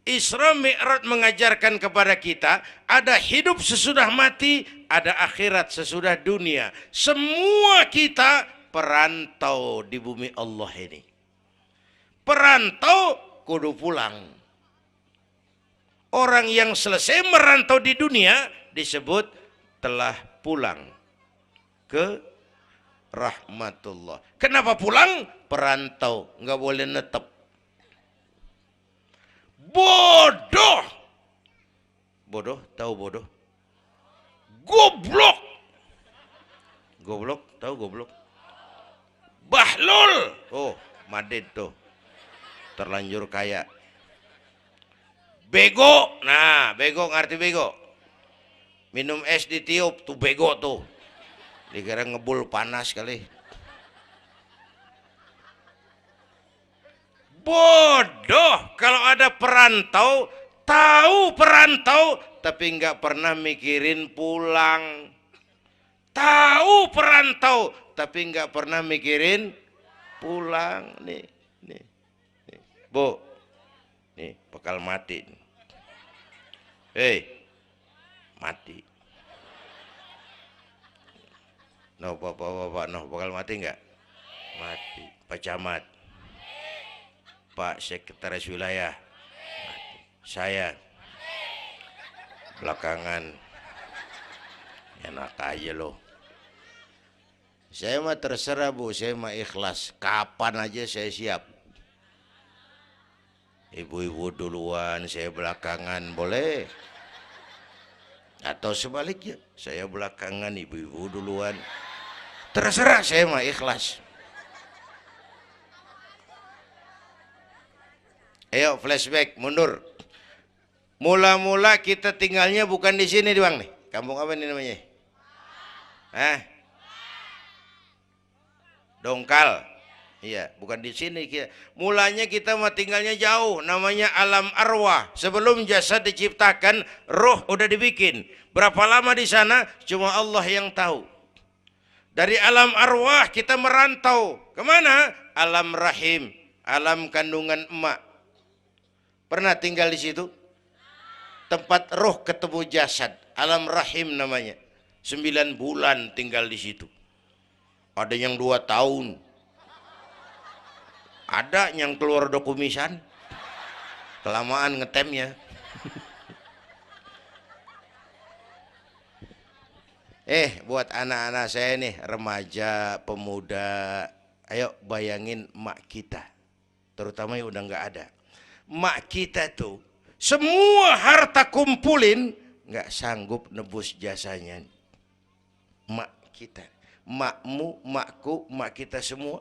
Isra Mi'raj mengajarkan kepada kita ada hidup sesudah mati, ada akhirat sesudah dunia. Semua kita perantau di bumi Allah ini. Perantau kudu pulang. Orang yang selesai merantau di dunia disebut telah pulang ke rahmatullah. Kenapa pulang? Perantau, nggak boleh netep. Bodoh. Bodoh, tahu bodoh? Goblok. Goblok, tahu goblok? Bahlul. Oh, Madid tuh. Terlanjur kaya. Bego. Nah, bego ngerti bego? Minum es ditiup tuh bego tuh. Dikira ngebul panas kali. Bodoh. Kalau ada perantau tahu perantau tapi nggak pernah mikirin pulang. Tahu perantau tapi nggak pernah mikirin pulang. Nih, nih, nih. Bu, nih bakal mati. Hei, mati. No, bapak, no, bakal mati nggak? Mati. Pak Camat, Pak Sekretaris Wilayah, saya belakangan enak aja loh. Saya mah terserah Bu, saya mah ikhlas. Kapan aja saya siap. Ibu-ibu duluan, saya belakangan, boleh. Atau sebaliknya, saya belakangan, ibu-ibu duluan. Terserah, saya mah ikhlas. Ayo flashback, mundur. Mula-mula kita tinggalnya bukan di sini Bang nih. Kampung apa ini namanya? Hah? Dongkal. Iya, bukan di sini kita. Mulanya kita mah tinggalnya jauh, namanya alam arwah. Sebelum jasad diciptakan, roh udah dibikin. Berapa lama di sana? Cuma Allah yang tahu. Dari alam arwah kita merantau kemana? Alam rahim, alam kandungan emak. Pernah tinggal di situ? Tempat roh ketemu jasad, alam rahim namanya. 9 bulan tinggal di situ. Ada yang 2 tahun. Ada yang keluar udah kumisan. Kelamaan ngetemnya. Buat anak-anak saya nih, remaja, pemuda, ayo bayangin mak kita, terutama yang udah nggak ada. Mak kita tuh semua harta kumpulin nggak sanggup nebus jasanya. Mak kita, makmu, makku, mak kita semua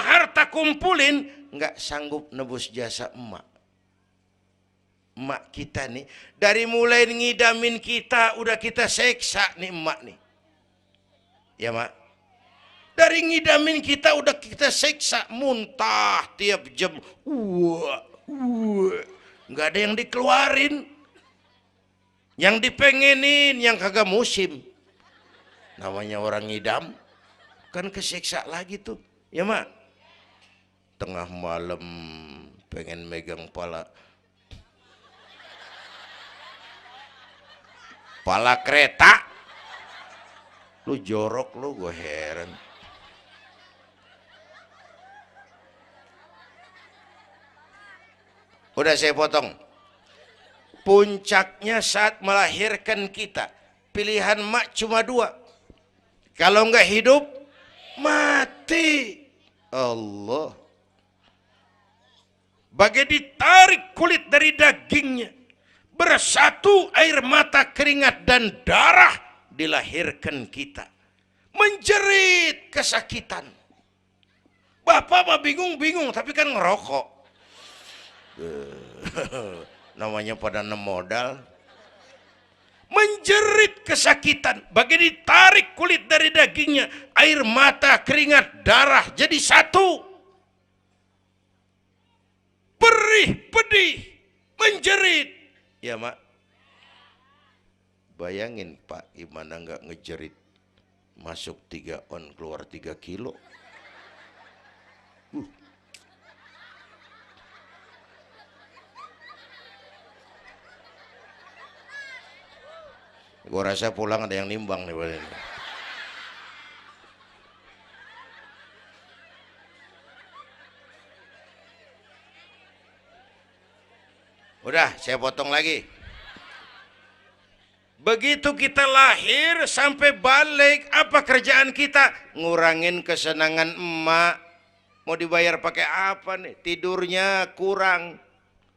harta kumpulin nggak sanggup nebus jasa emak. Emak kita nih, dari mulai ngidamin kita udah kita seksa nih emak nih. Ya mak, dari ngidamin kita udah kita seksa, muntah tiap jam. Nggak ada yang dikeluarin. Yang dipengenin yang kagak musim. Namanya orang ngidam, kan keseksa lagi tuh. Ya mak, tengah malam pengen megang pala kereta, lu jorok lu, gue heran. Udah saya potong. Puncaknya saat melahirkan kita, pilihan mak cuma 2. Kalau enggak hidup, mati. Allah. Bagai ditarik kulit dari dagingnya, bersatu air mata, keringat dan darah, dilahirkan kita. Menjerit kesakitan. Bapak mah bingung-bingung tapi kan ngerokok. Namanya pada modal. Menjerit kesakitan, bagai ditarik kulit dari dagingnya, air mata, keringat, darah jadi satu. Perih, pedih, menjerit. Ya mak, bayangin Pak, gimana nggak ngejerit. Masuk 3 on, keluar 3 kilo. Gue rasa pulang ada yang nimbang nih. Udah, saya potong lagi. Begitu kita lahir sampai balik, apa kerjaan kita? Ngurangin kesenangan emak. Mau dibayar pakai apa nih? Tidurnya kurang.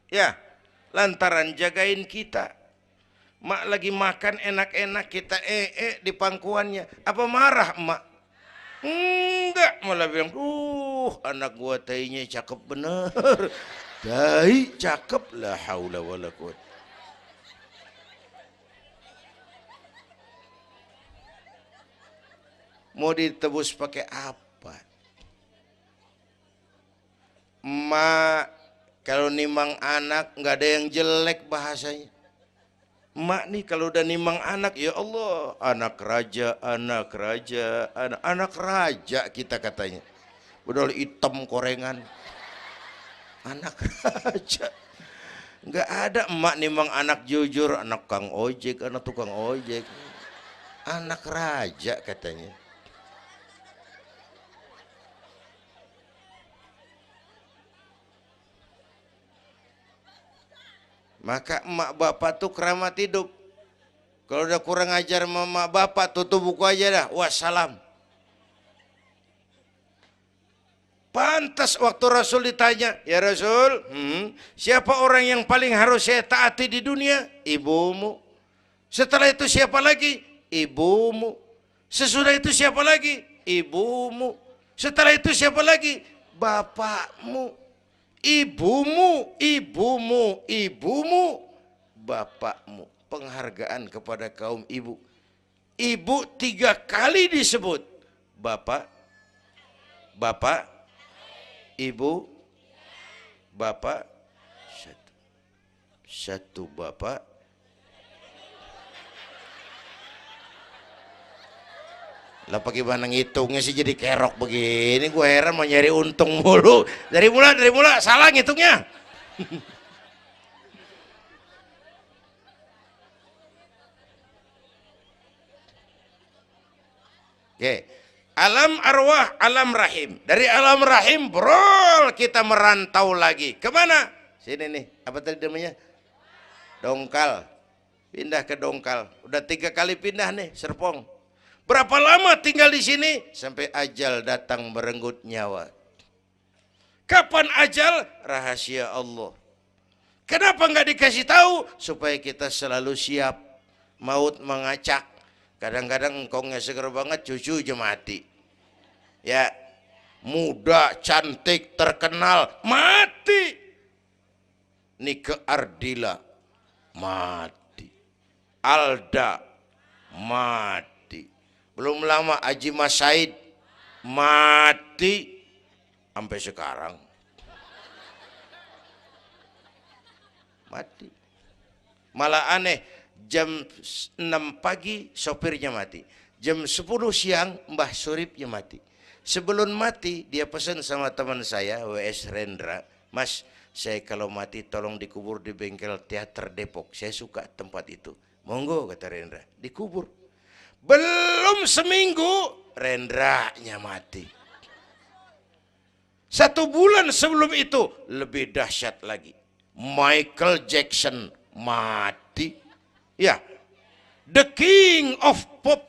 Ya, lantaran jagain kita. Mak lagi makan enak-enak, kita di pangkuannya. Apa marah emak? Enggak, malah bilang, anak gua tainya cakep bener. Tai cakep, la haula wala quwwata. Mau ditebus pakai apa? Emak Kalau nimang anak nggak ada yang jelek bahasanya. Emak nih kalau udah nimang anak, ya Allah, anak raja, anak raja, anak raja kita katanya. Udah hitam korengan, anak raja. Nggak ada emak nimang anak jujur, anak kang ojek, anak tukang ojek, anak raja katanya. Maka emak bapak tuh keramat hidup. Kalau udah kurang ajar sama emak bapak, tutup buku aja dah. Wassalam. Pantas waktu Rasul ditanya, ya Rasul, siapa orang yang paling harus saya taati di dunia? Ibumu. Setelah itu siapa lagi? Ibumu. Sesudah itu siapa lagi? Ibumu. Setelah itu siapa lagi? Bapakmu. Ibumu, ibumu, ibumu, bapakmu. Penghargaan kepada kaum ibu. Ibu 3 kali disebut. Bapak, bapak, ibu, bapak, satu bapak. Lah bagaimana ngitungnya sih jadi kerok begini? Gue heran mau nyari untung mulu. Dari mula salah ngitungnya. Oke. Alam arwah, alam rahim. Dari alam rahim, brol, kita merantau lagi. Kemana? Sini nih, apa tadi namanya? Dongkal. Pindah ke Dongkal. Udah 3 kali pindah nih, Serpong. Berapa lama tinggal di sini? Sampai ajal datang merenggut nyawa. Kapan ajal? Rahasia Allah. Kenapa nggak dikasih tahu? Supaya kita selalu siap. Maut mengacak. Kadang-kadang engkongnya seger banget, cucu aja mati. Ya, muda, cantik, terkenal, mati. Nike Ardila, mati. Alda, mati. Belum lama Haji Mas Said, mati. Sampai sekarang mati. Malah aneh, jam 6 pagi sopirnya mati, jam 10 siang Mbah Suripnya mati. Sebelum mati dia pesan sama teman saya WS Rendra, Mas, saya kalau mati tolong dikubur di bengkel teater Depok, saya suka tempat itu. Monggo, kata Rendra, dikubur. Belum seminggu Rendranya mati. 1 bulan sebelum itu lebih dahsyat lagi, Michael Jackson mati. Ya, the king of pop,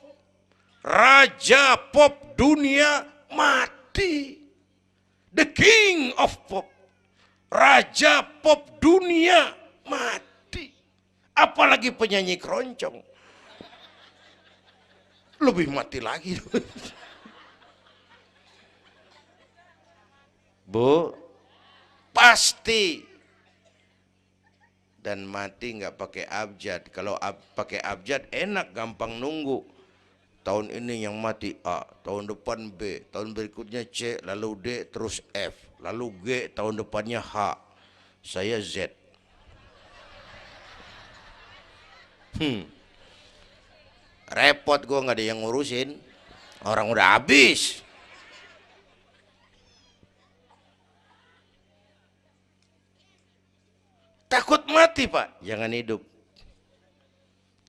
raja pop dunia mati. The king of pop, raja pop dunia mati. Apalagi penyanyi keroncong, lebih mati lagi. Bu, pasti. Dan mati nggak pakai abjad. Kalau pakai abjad enak, gampang nunggu. Tahun ini yang mati A, tahun depan B, tahun berikutnya C, lalu D, terus F, lalu G, tahun depannya H. Saya Z. Repot, gue nggak ada yang ngurusin. Orang udah habis. Takut mati, Pak, jangan hidup.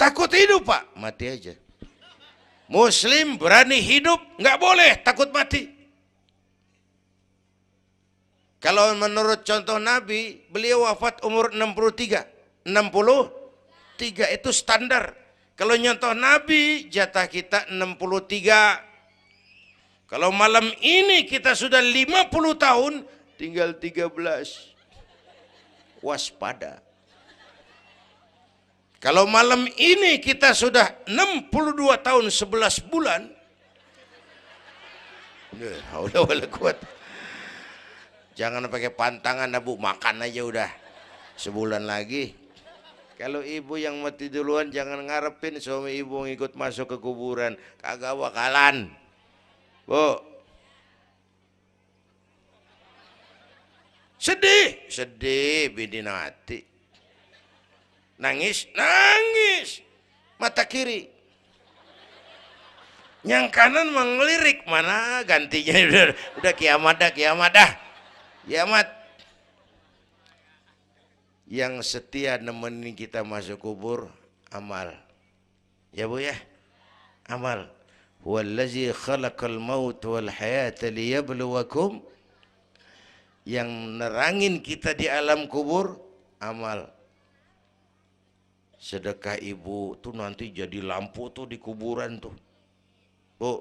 Takut hidup, Pak, mati aja. Muslim berani hidup, nggak boleh takut mati. Kalau menurut contoh Nabi, beliau wafat umur 63. 63 itu standar. Kalau nyontoh Nabi, jatah kita 63. Kalau malam ini kita sudah 50 tahun, tinggal 13. Waspada. Kalau malam ini kita sudah 62 tahun 11 bulan, udah kuat. Jangan pakai pantangan, Bu, makan aja udah. Sebulan lagi. Kalau ibu yang mati duluan, jangan ngarepin suami ibu ngikut masuk ke kuburan, kagak bakalan. Bu, Sedih, sedih bidinati. Nangis, nangis. Mata kiri. Yang kanan mengelirik, mana gantinya udah kiamat dah, kiamat dah. Kiamat. Yang setia nemenin kita masuk kubur, amal. Ya Bu ya, amal. Wallazi khalaqal maut wal hayata liyabluwakum. Yang nerangin kita di alam kubur, amal. Sedekah ibu tuh nanti jadi lampu tuh di kuburan tuh. Bu,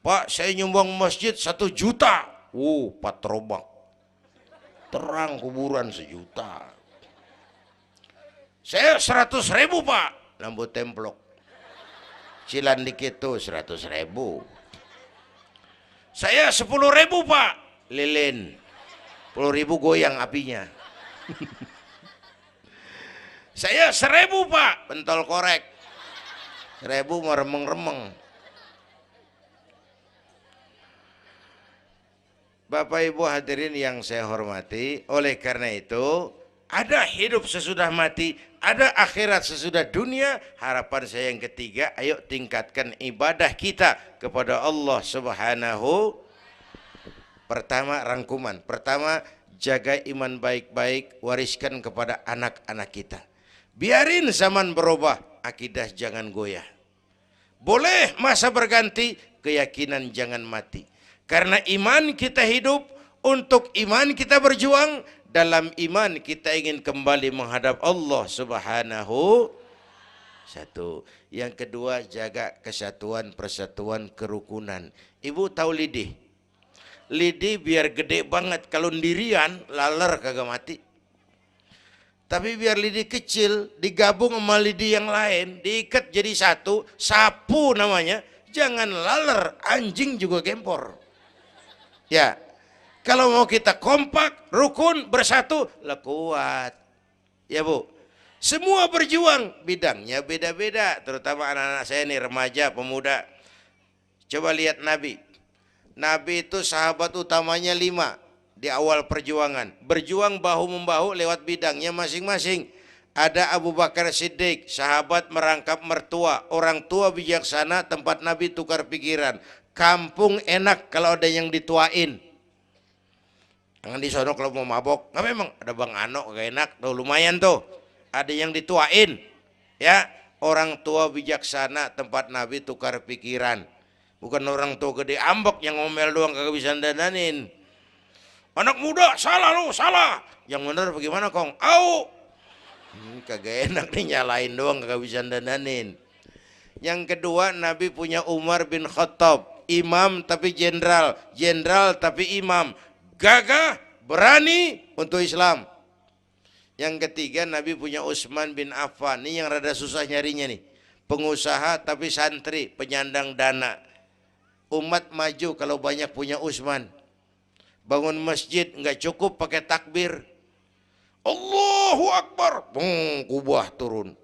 Pak saya nyumbang masjid 1 juta. Patrobak. Terang kuburan 1 juta. Saya 100.000 Pak. Lampu templok. Cilan dikit tuh 100.000. Saya 10.000 Pak. Lilin. 10.000 goyang apinya. Saya 1.000 Pak. Pentol korek. 1.000 meremeng-remeng. Bapak Ibu hadirin yang saya hormati, oleh karena itu ada hidup sesudah mati, ada akhirat sesudah dunia. Harapan saya yang ketiga, ayo tingkatkan ibadah kita kepada Allah Subhanahu. Pertama rangkuman, pertama jaga iman baik-baik, wariskan kepada anak-anak kita. Biarin zaman berubah, akidah jangan goyah. Boleh masa berganti, keyakinan jangan mati. Karena iman kita hidup, untuk iman kita berjuang, dalam iman kita ingin kembali menghadap Allah Subhanahu. Satu. Yang kedua, jaga kesatuan, persatuan, kerukunan. Ibu tahu lidi? Lidi biar gede banget, kalau ndirian laler kagak mati. Tapi biar lidi kecil digabung sama lidi yang lain, diikat jadi satu, sapu namanya, jangan laler, anjing juga gempor. Ya, kalau mau kita kompak, rukun, bersatu, lah kuat. Ya Bu, semua berjuang, bidangnya beda-beda, terutama anak-anak saya nih, remaja, pemuda. Coba lihat Nabi. Nabi itu sahabat utamanya 5 di awal perjuangan. Berjuang bahu-membahu lewat bidangnya masing-masing. Ada Abu Bakar Siddiq, sahabat merangkap mertua, orang tua bijaksana, tempat Nabi tukar pikiran. Kampung enak kalau ada yang dituain. Jangan di sono kalau mau mabok. Nggak, memang ada Bang Ano gak enak tuh, lumayan tuh. Ada yang dituain. Ya, orang tua bijaksana, tempat Nabi tukar pikiran. Bukan orang tua gede ambek yang ngomel doang kagak bisa dandanin. Anak muda salah lu, salah. Yang bener bagaimana Kong? Au. Kagak enak nih, nyalain doang kagak bisa dandanin. Yang kedua, Nabi punya Umar bin Khattab. Imam tapi jenderal, jenderal tapi imam, gagah, berani untuk Islam. Yang ketiga, Nabi punya Utsman bin Affan. Ini yang rada susah nyarinya nih. Pengusaha tapi santri, penyandang dana. Umat maju kalau banyak punya Utsman. Bangun masjid nggak cukup pakai takbir. Allahu Akbar, kubah turun.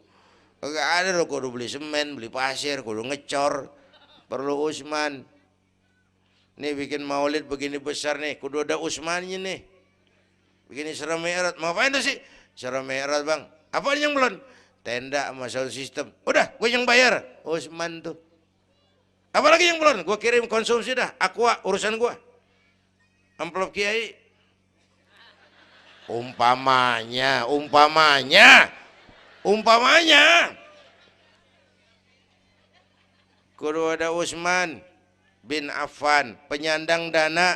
Gak ada loh, kudu beli semen, beli pasir, kudu ngecor. Perlu Utsman. Nih bikin maulid begini besar nih, kudu ada Utsmannya nih. Begini Isra Mi'raj, mau ngapain tuh sih? Isra Mi'raj Bang, apa yang belum? Tenda sama sound system. Udah, gue yang bayar. Utsman tuh. Apalagi yang belum? Gue kirim konsumsi dah, Aqua urusan gue. Amplop Kiai. Umpamanya. Kudu ada Utsman bin Affan, penyandang dana.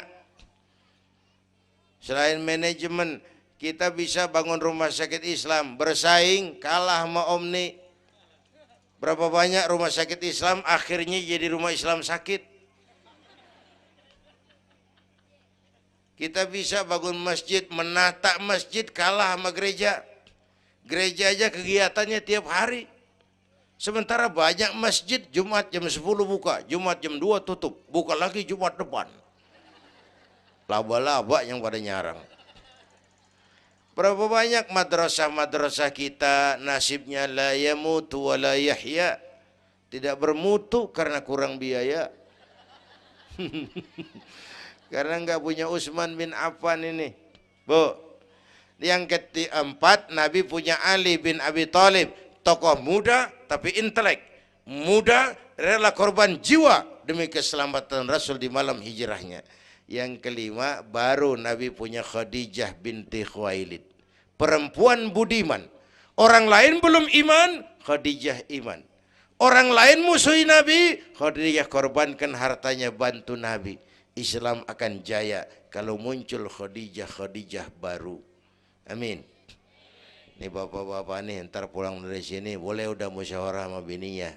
Selain manajemen, kita bisa bangun rumah sakit Islam, bersaing kalah sama Omni. Berapa banyak rumah sakit Islam akhirnya jadi rumah Islam sakit. Kita bisa bangun masjid, menata masjid kalah sama gereja. Gereja aja kegiatannya tiap hari. Sementara banyak masjid Jumat jam 10 buka, Jumat jam 2 tutup, buka lagi Jumat depan. Laba-laba yang pada nyarang. Berapa banyak madrasah-madrasah kita nasibnya la yamutu wa la yahya. Tidak bermutu karena kurang biaya. Karena nggak punya Utsman bin Affan ini. Bu. Yang keempat, Nabi punya Ali bin Abi Thalib, tokoh muda tapi intelek, muda rela korban jiwa demi keselamatan Rasul di malam hijrahnya. Yang kelima, baru Nabi punya Khadijah binti Khuwailid, perempuan budiman. Orang lain belum iman, Khadijah iman. Orang lain musuhi Nabi, Khadijah korbankan hartanya bantu Nabi. Islam akan jaya kalau muncul Khadijah baru. Amin. Nih bapak-bapak nih ntar pulang dari sini boleh udah musyawarah sama bininya.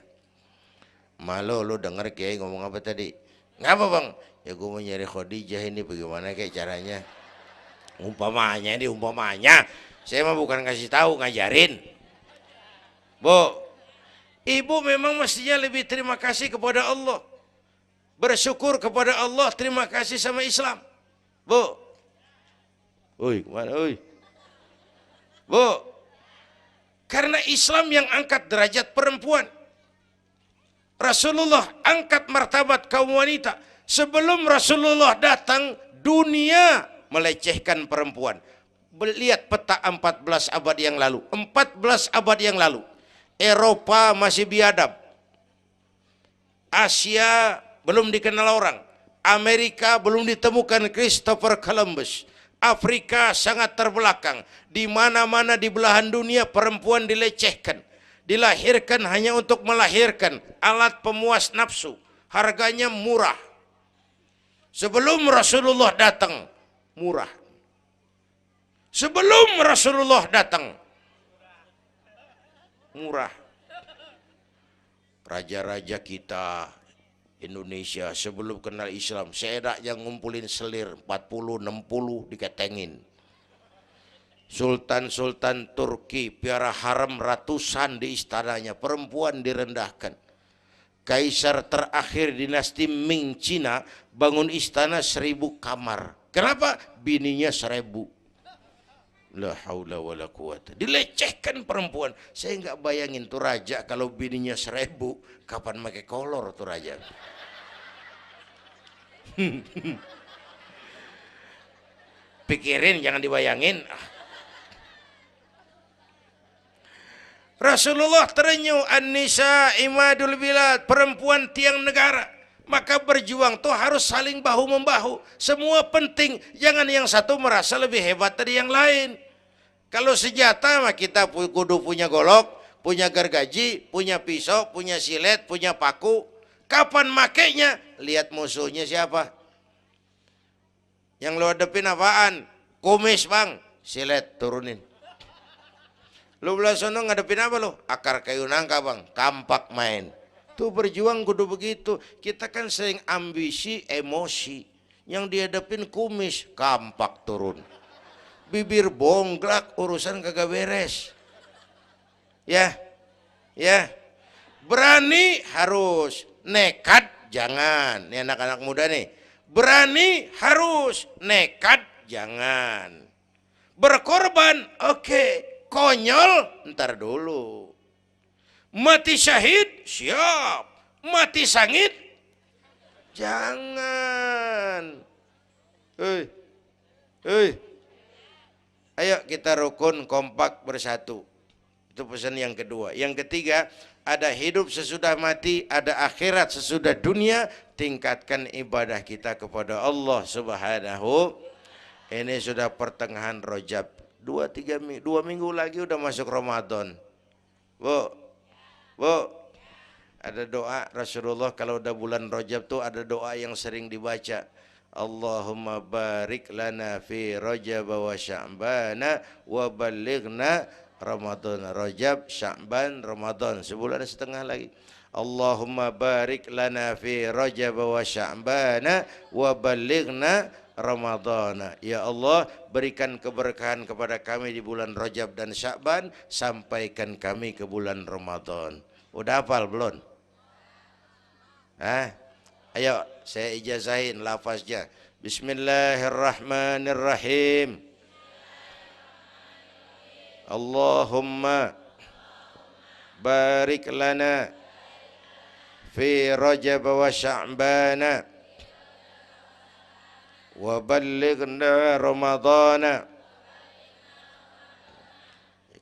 Malu lu denger Kiai ngomong apa tadi? Ngapa bang? Ya gue mau nyari Khadijah ini bagaimana kayak caranya? Umpamanya ini umpamanya. Saya mah bukan kasih tahu, ngajarin. Bu, ibu memang mestinya lebih terima kasih kepada Allah. Bersyukur kepada Allah, terima kasih sama Islam. Bu. Oi, kemana oi? Bu, karena Islam yang angkat derajat perempuan. Rasulullah angkat martabat kaum wanita. Sebelum Rasulullah datang, dunia melecehkan perempuan. Lihat peta 14 abad yang lalu. 14 abad yang lalu. Eropa masih biadab. Asia belum dikenal orang. Amerika belum ditemukan Christopher Columbus. Afrika sangat terbelakang. Di mana-mana di belahan dunia perempuan dilecehkan. Dilahirkan hanya untuk melahirkan, alat pemuas nafsu. Harganya murah. Sebelum Rasulullah datang, murah. Sebelum Rasulullah datang, murah. Raja-raja kita Indonesia sebelum kenal Islam, seedak yang ngumpulin selir 40-60 diketengin. Sultan-sultan Turki piara haram ratusan di istananya, perempuan direndahkan. Kaisar terakhir dinasti Ming Cina bangun istana 1000 kamar. Kenapa? Bininya 1000. La haula wala quwata. Dilecehkan perempuan. Saya nggak bayangin tuh raja kalau bininya 1000, kapan pakai kolor tuh raja. Pikirin, jangan dibayangin. Rasulullah terenyuh, an-nisa imadul bilad, perempuan tiang negara. Maka berjuang tuh harus saling bahu-membahu. Semua penting, jangan yang satu merasa lebih hebat dari yang lain. Kalau senjata mah kita kudu punya golok, punya gergaji, punya pisau, punya silet, punya paku. Kapan makainya? Lihat musuhnya siapa. Yang lo hadepin apaan? Kumis bang, silet turunin. Lu belah sono ngadepin apa lo? Akar kayu nangka bang, kampak main. Tuh berjuang kudu begitu. Kita kan sering ambisi, emosi. Yang dihadapin kumis, kampak turun. Bibir bonglak, urusan kagak beres. Ya, ya. Berani harus, nekat jangan. Ini anak-anak muda nih. Berani harus, nekat jangan. Berkorban, oke. Konyol, ntar dulu. Mati syahid, siap. Mati sangit, jangan. Hei, hei. Ayo kita rukun, kompak, bersatu. Itu pesan yang kedua. Yang ketiga, ada hidup sesudah mati, ada akhirat sesudah dunia. Tingkatkan ibadah kita kepada Allah Subhanahu. Ini sudah pertengahan Rajab. 2 minggu lagi udah masuk Ramadan. Bu, ada doa Rasulullah kalau udah bulan Rajab tuh ada doa yang sering dibaca. Allahumma barik lana fi Rajab wa Sya'bana wa balighna Ramadan. Rajab, Sya'ban, Ramadan, sebulan setengah lagi. Allahumma barik lana fi Rajab wa Sya'bana wa balighna Ramadhan. Ya Allah, berikan keberkahan kepada kami di bulan Rajab dan Sya'ban, sampaikan kami ke bulan Ramadan. Udah hafal belum? Ayo saya ijazahin lafaznya. Bismillahirrahmanirrahim. Allahumma barik lana fi Rajab wa Sya'bana wa ballighna Ramadhana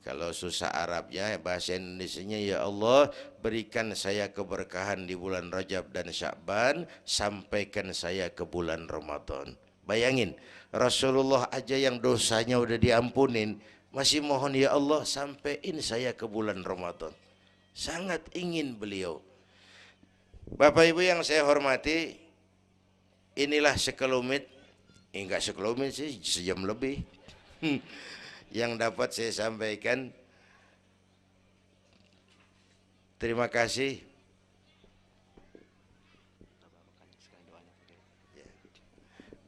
Kalau susah Arabnya, bahasa Indonesianya, ya Allah berikan saya keberkahan di bulan Rajab dan Sya'ban, sampaikan saya ke bulan Ramadan. Bayangin, Rasulullah aja yang dosanya udah diampunin, masih mohon ya Allah sampaiin saya ke bulan Ramadan. Sangat ingin beliau. Bapak Ibu yang saya hormati, inilah sekelumit, enggak sekelumit sih, sejam lebih yang dapat saya sampaikan. Terima kasih.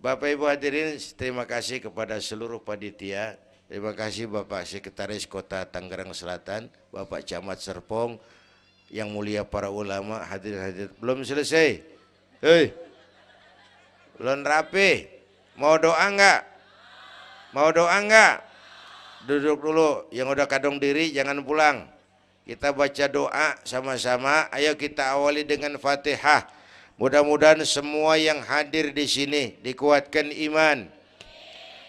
Bapak Ibu hadirin, terima kasih kepada seluruh panitia. Terima kasih Bapak Sekretaris Kota Tangerang Selatan, Bapak Camat Serpong, yang mulia para ulama, hadirin-hadirin. Belum selesai. Hei, belum rapi. Mau doa enggak? Mau doa enggak? Duduk dulu. Yang udah kadung diri jangan pulang. Kita baca doa sama-sama. Ayo kita awali dengan Fatihah. Mudah-mudahan semua yang hadir di sini dikuatkan iman,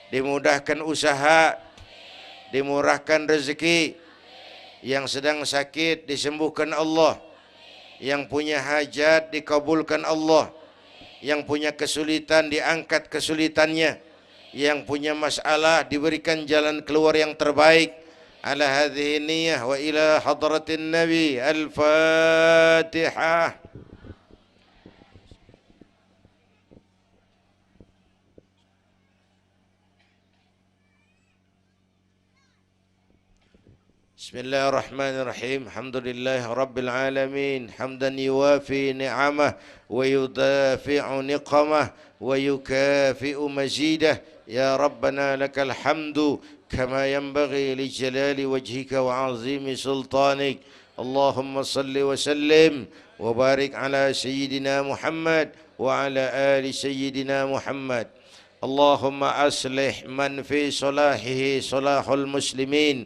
dimudahkan usaha, dimurahkan rezeki, yang sedang sakit disembuhkan Allah, yang punya hajat dikabulkan Allah, yang punya kesulitan diangkat kesulitannya, yang punya masalah diberikan jalan keluar yang terbaik. Ala hadhihi niyyah wa ila hadratin Nabi. Al-Fatihah. Bismillahirrahmanirrahim. Alhamdulillah Rabbil Alamin. Hamdan yuwafi ni'amah wa yudafi'u niqamah wa yukafi'u mazidah. Ya Rabbana lakal hamdu kama yanbaghi li jalali wajhika wa azimi sultanik. Allahumma salli wa sallim wa barik ala Sayyidina Muhammad wa ala ali Sayyidina Muhammad. Allahumma aslih man fi salahihi salahul muslimin.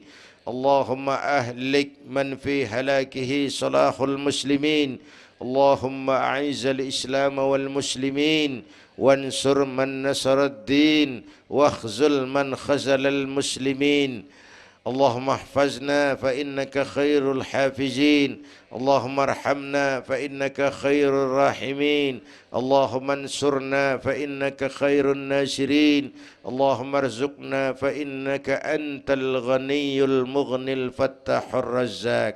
اللهم أهلك من في هلاكه صلاح المسلمين. اللهم أعز الإسلام والمسلمين وانصر من نصر الدين واخذل من خذل المسلمين. اللهم احفظنا فإنك خير الحافظين. اللهم ارحمنا فإنك خير الراحمين. اللهم انصرنا فإنك خير الناصرين. اللهم ارزقنا فإنك أنت الغني المغني الفتاح الرزاق.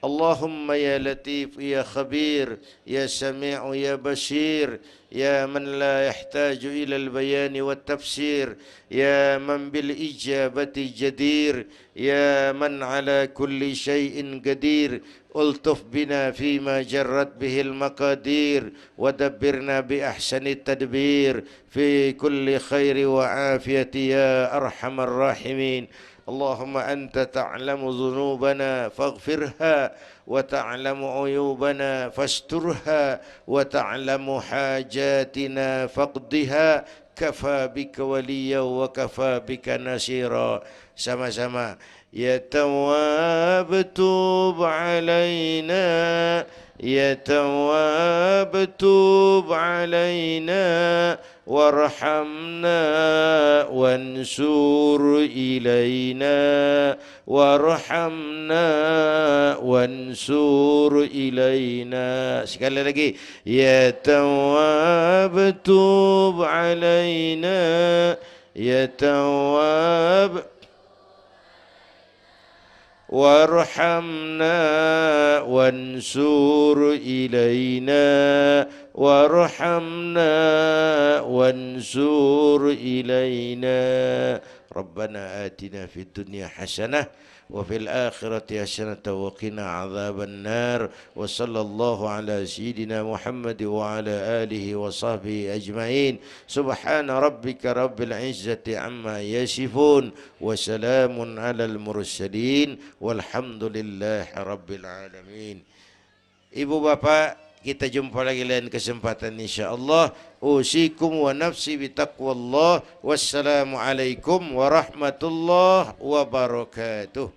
اللهم يا لطيف يا خبير يا سميع يا بصير يا من لا يحتاج إلى البيان والتفسير يا من بالإجابة جدير يا من على كل شيء قدير ألطف بنا فيما جرت به المقادير ودبرنا بأحسن التدبير في كل خير وعافية يا أرحم الراحمين. اللهم أنت تعلم ذنوبنا فاغفرها وتعلم عيوبنا فاسترها وتعلم حاجاتنا فاقضها. كفى بك وليا وكفى بك نصيرا. Sama-sama. Ya Tawwab tub alaina, Ya Tawwab tub alaina warhamna wansur ilaina warhamna wansur ilaina. Sekali lagi. Ya Tawwab tub alaina, Ya Tawwab warhamna wansur ilaina warhamna wansur ilaina. Rabbana atina fid dunya hasanah wa fil akhirati hasanah wa qina adzaban nar. Wa sallallahu ala sayyidina Muhammad wa ala alihi wa sahbihi ajma'in. Subhana rabbika rabbil izzati amma yasifun wa salamun alal mursalin walhamdulillahi rabbil alamin. Ibu bapak, kita jumpa lagi lain kesempatan insyaallah. Usikum wa nafsi bitaqwallah. Wassalamu alaikum warahmatullahi wabarakatuh.